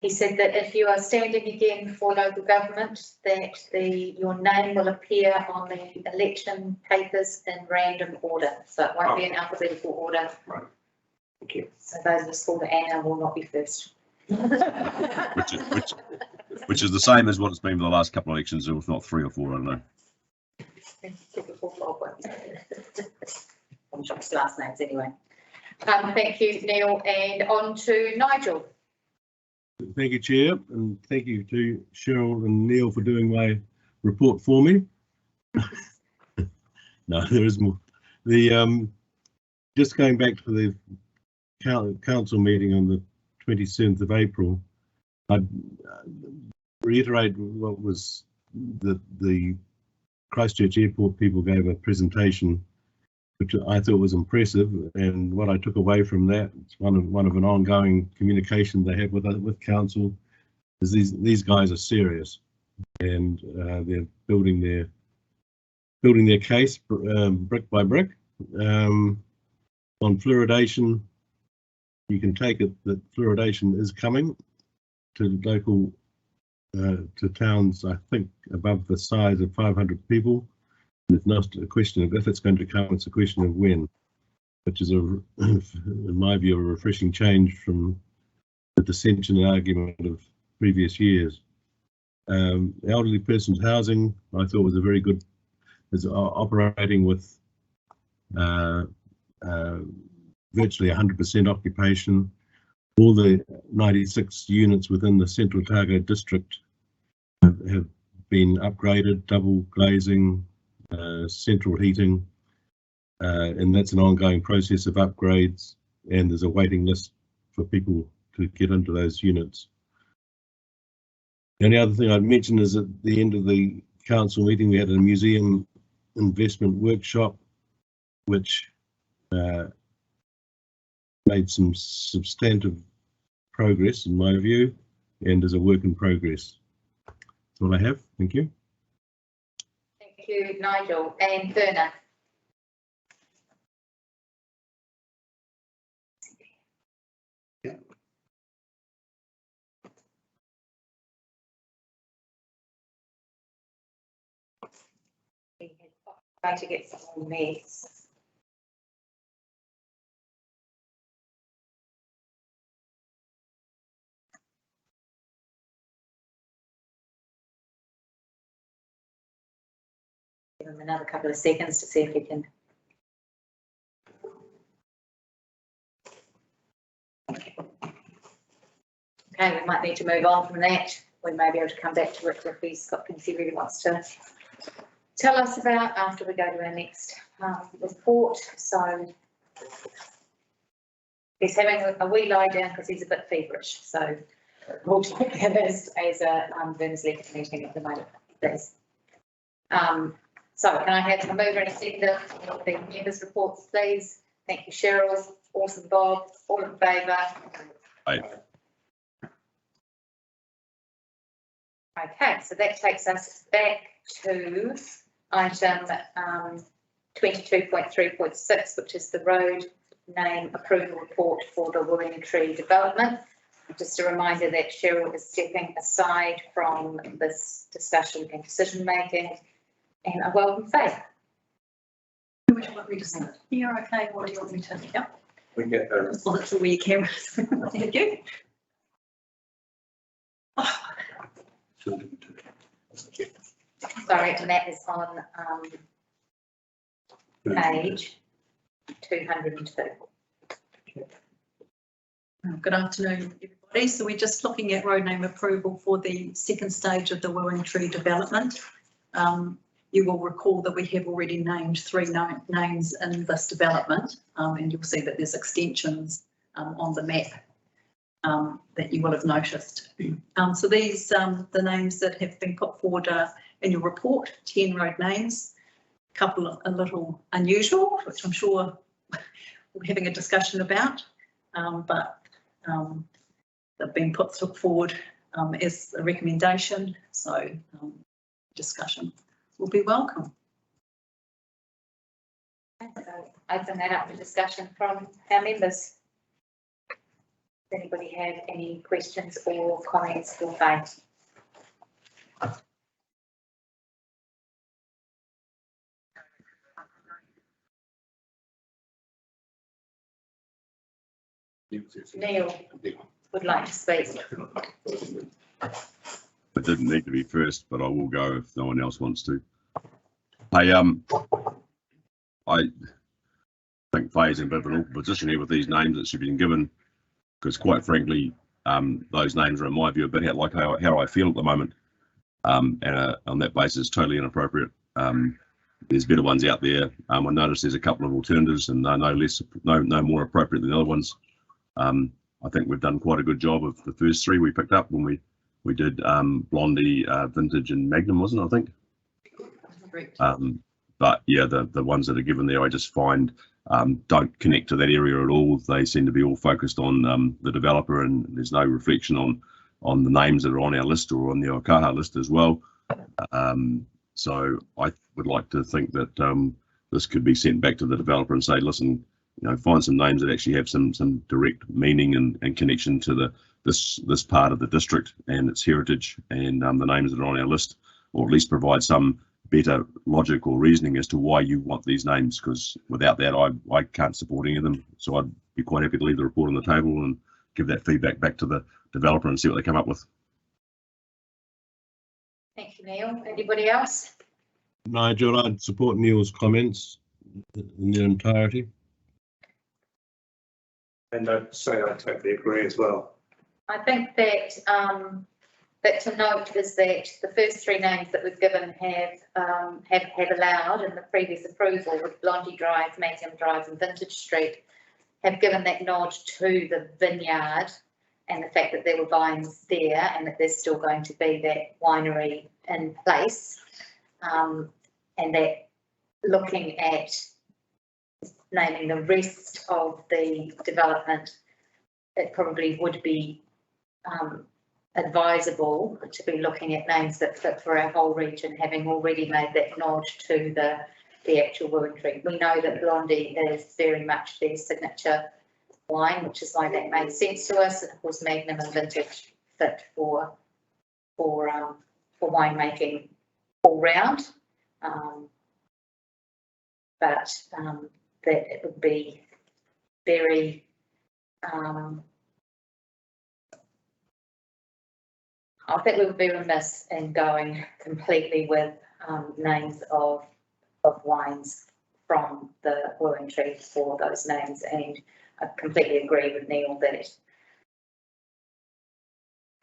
He said that if you are standing again for local government, that your name will appear on the election papers in random order. So it won't be in alphabetical order. Right. Thank you. So those of us called Anna will not be first. which is the same as what it's been for the last couple of elections, if not 3 or 4, I don't know. I'm sure it's last names anyway. Thank you, Neil, and on to Nigel. Thank you, Chair, and thank you to Cheryl and Neil for doing my report for me. No, there is more. The just going back to the council meeting on the 27th of April, I'd reiterate what was the Christchurch Airport people gave a presentation, which I thought was impressive, and what I took away from that, it's one of an ongoing communication they have with council, is these guys are serious, and they're building their case brick by brick. On fluoridation, you can take it that fluoridation is coming to local to towns, I think, above the size of 500 people. It's not a question of if it's going to come, it's a question of when, which is, in my view, a refreshing change from the dissension and argument of previous years. Elderly persons housing, I thought was a very good, is operating with virtually 100% occupation. All the 96 units within the Central Otago district have been upgraded, double glazing, central heating, and that's an ongoing process of upgrades, and there's a waiting list for people to get into those units. The only other thing I'd mention is at the end of the council meeting we had a museum investment workshop which made some substantive progress in my view, and is a work in progress. That's all I have. Thank you. Thank you, Nigel. And Verna. Yeah. Trying to get some more mates. Give him another couple of seconds to see if he can. Okay, we might need to move on from that. We may be able to come back to Rick if he's got things he really wants to tell us about after we go to our next report. So he's having a wee lie down because he's a bit feverish. So we'll take that as a Verna's Letter meeting at the moment, please. So can I have a mover and a seconder for the members' reports, please? Thank you, Cheryl. Awesome, Bob. All in favour? Aye. Okay, so that takes us back to item 22.3.6, which is the road name approval report for the Willing Tree development. Just a reminder that Cheryl is stepping aside from this discussion and decision making, and I welcome Faith. Would you want me to say it? You're okay, what do you want me to, yeah? We get those. Well, that's all your cameras. Thank you. Sorry, and that is on page 202. Good afternoon, everybody. So we're just looking at road name approval for the second stage of the Willing Tree development. You will recall that we have already named 3 names in this development, and you'll see that there's extensions on the map that you will have noticed. So these, the names that have been put forward in your report, 10 road names, a couple a little unusual, which I'm sure we're having a discussion about, but they've been put forward as a recommendation, so discussion will be welcome. So open that up for discussion from our members. Does anybody have any questions or comments for Faith? Neil would like to speak. It didn't need to be first, but I will go if no one else wants to. Hey, I think Faye's in a bit of an awkward position here with these names that she's been given, because quite frankly, those names are, in my view, a bit like how I feel at the moment, and on that basis, totally inappropriate. There's better ones out there. I noticed there's a couple of alternatives, and they're no more appropriate than the other ones. I think we've done quite a good job of the first 3 we picked up when we did Blondie, Vintage and Magnum, wasn't it, I think? But yeah, the ones that are given there, I just find don't connect to that area at all. They seem to be all focused on the developer, and there's no reflection on the names that are on our list or on the Okaha list as well. So I would like to think that this could be sent back to the developer and say, listen, you know, find some names that actually have some direct meaning and connection to this part of the district and its heritage, and the names that are on our list, or at least provide some better logic or reasoning as to why you want these names, because without that I can't support any of them. So I'd be quite happy to leave the report on the table and give that feedback back to the developer and see what they come up with. Thank you, Neil. Anybody else? Nigel, I'd support Neil's comments in their entirety. And I'd say I totally agree as well. I think that that to note is that the first 3 names that we've given have allowed in the previous approval with Blondie Drive, Magnum Drive and Vintage Street, have given that nod to the vineyard and the fact that there were vines there and that there's still going to be that winery in place, and that looking at naming the rest of the development, it probably would be advisable to be looking at names that fit for our whole region, having already made that nod to the actual Willing Tree. We know that Blondie is very much their signature wine, which is why that made sense to us. And of course, Magnum and Vintage fit for winemaking all round. But that it would be very I think we would be remiss in going completely with names of wines from the Willing Tree for those names, and I completely agree with Neil that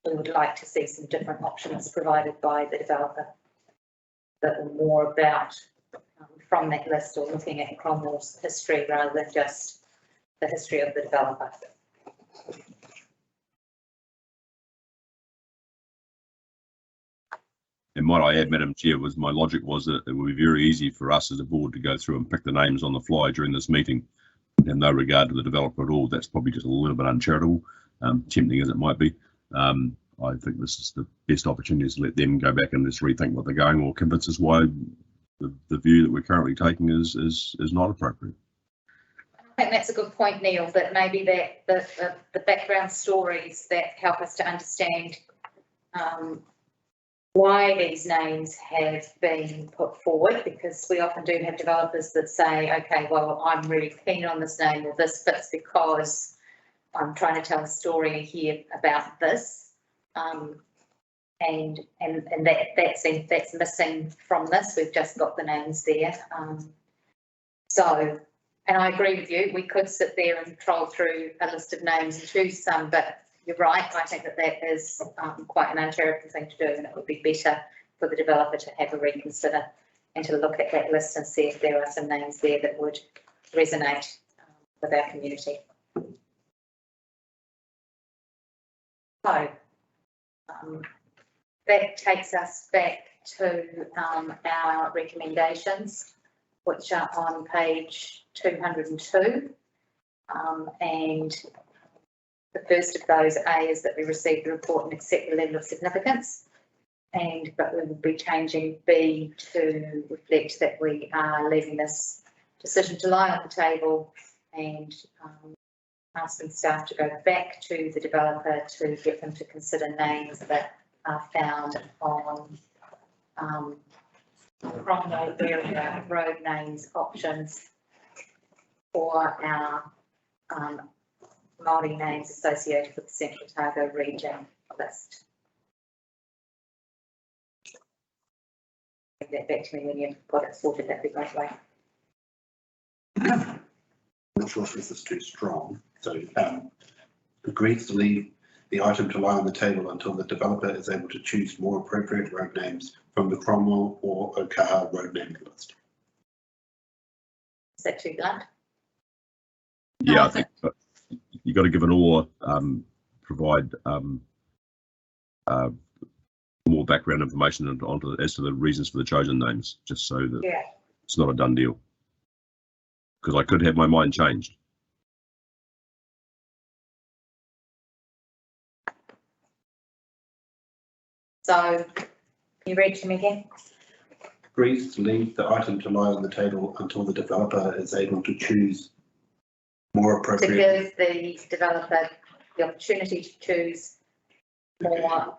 we would like to see some different options provided by the developer that are more about from that list, or looking at Cromwell's history rather than just the history of the developer. And what I add, Madam Chair, was my logic was that it would be very easy for us as a board to go through and pick the names on the fly during this meeting, in no regard to the developer at all. That's probably just a little bit uncharitable, tempting as it might be. I think this is the best opportunity to let them go back and just rethink what they're going, or convince us why the view that we're currently taking is not appropriate. I think that's a good point, Neil, that maybe that the background stories that help us to understand why these names have been put forward, because we often do have developers that say, okay, well, I'm really keen on this name, or this fits because I'm trying to tell a story here about this. And that's missing from this. We've just got the names there. And I agree with you, we could sit there and troll through a list of names and choose some, but you're right, I think that is quite an uncharitable thing to do, and it would be better for the developer to have a reconsider and to look at that list and see if there are some names there that would resonate with our community. So that takes us back to our recommendations, which are on page 202. And the first of those, A, is that we receive the report and accept the level of significance. But we will be changing B to reflect that we are leaving this decision to lie on the table and asking staff to go back to the developer to get them to consider names that are found on Cromwell area road names options for our Māori names associated with the Central Otago region list. Take that back to me when you've got it sorted, that'd be a great way. I'm not sure if this is too strong, so agrees to leave the item to lie on the table until the developer is able to choose more appropriate road names from the Cromwell or Okaha road name list. Is that too blunt? Yeah, I think you got to give it or provide more background information as to the reasons for the chosen names, just so that it's not a done deal. Because I could have my mind changed. So, can you read to me again? Agrees to leave the item to lie on the table until the developer is able to choose more appropriate. To give the developer the opportunity to choose more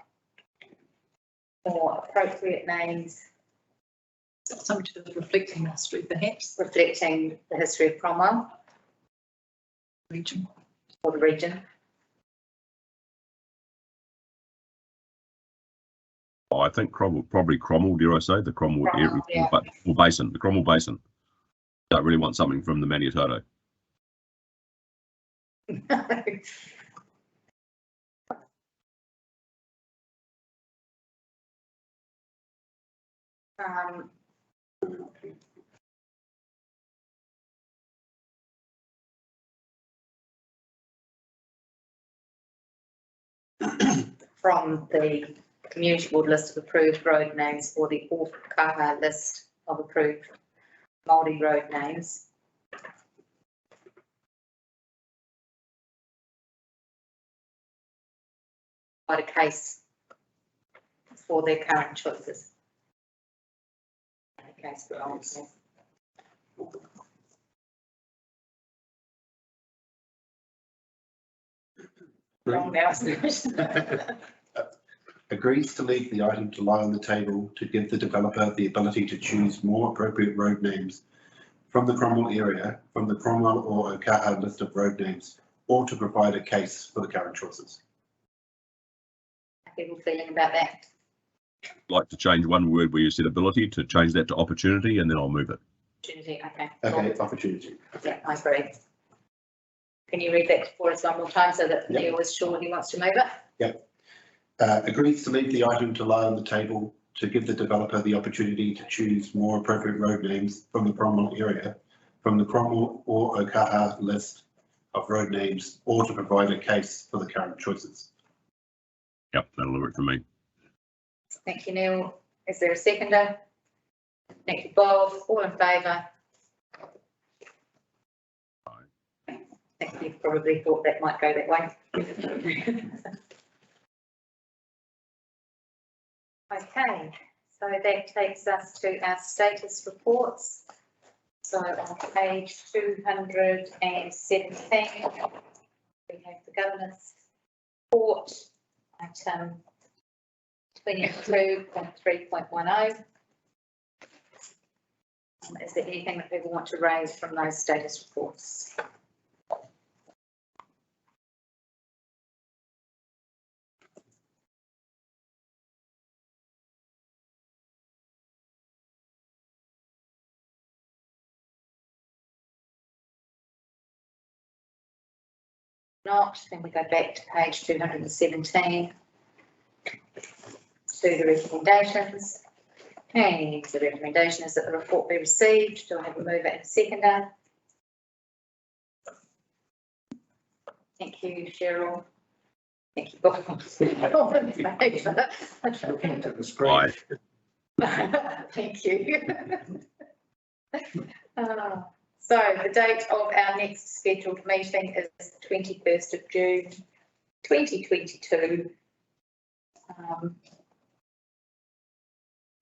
appropriate names. Something to do with reflecting the history, perhaps. Reflecting the history of Cromwell. Region. Or the region. I think probably Cromwell, dare I say, the Cromwell area, or basin, the Cromwell basin. Don't really want something from the Maniapoto. From the Community Board list of approved road names or the Okaha list of approved Māori road names. Quite a case for their current choices. A case for answer. Wrong mouse. Agrees to leave the item to lie on the table to give the developer the ability to choose more appropriate road names from the Cromwell area, from the Cromwell or Okaha list of road names, or to provide a case for the current choices. People feeling about that? Like to change one word where you said ability to change that to opportunity, and then I'll move it. Opportunity, okay. Okay, opportunity. Yeah, I agree. Can you read that for us one more time so that Neil is sure he wants to move it? Yep. Agrees to leave the item to lie on the table to give the developer the opportunity to choose more appropriate road names from the Cromwell area, from the Cromwell or Okaha list of road names, or to provide a case for the current choices. Yep, that'll work for me. Thank you, Neil. Is there a seconder? Thank you, Bob. All in favour? I think you probably thought that might go that way. Okay, So that takes us to our status reports. So on page 217, we have the governor's report, item 22.3.10. Is there anything that people want to raise from those status reports? Not, then we go back to page 217 to the recommendations. And the recommendation is that the report be received. Do I have a mover and a seconder? Thank you, Cheryl. Thank you, Bob. Looking to the screen. Thank you. So the date of our next scheduled meeting is 21st of June 2022.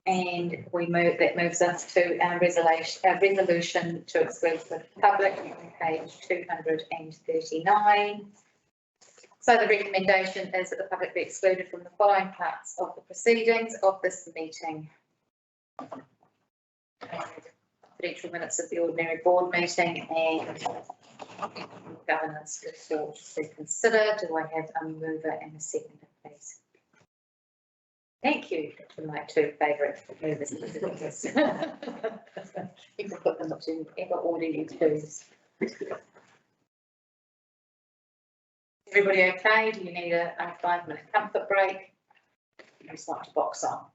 And that moves us to our resolution to exclude the public on page 239. So the recommendation is that the public be excluded from the following parts of the proceedings of this meeting. Confidential minutes of the ordinary board meeting and governance report to consider. Do I have a mover and a seconder, please? Thank you to my two favourite movers. You can put them to whatever order you choose. Everybody okay? Do you need a 5-minute comfort break? I just want to box on.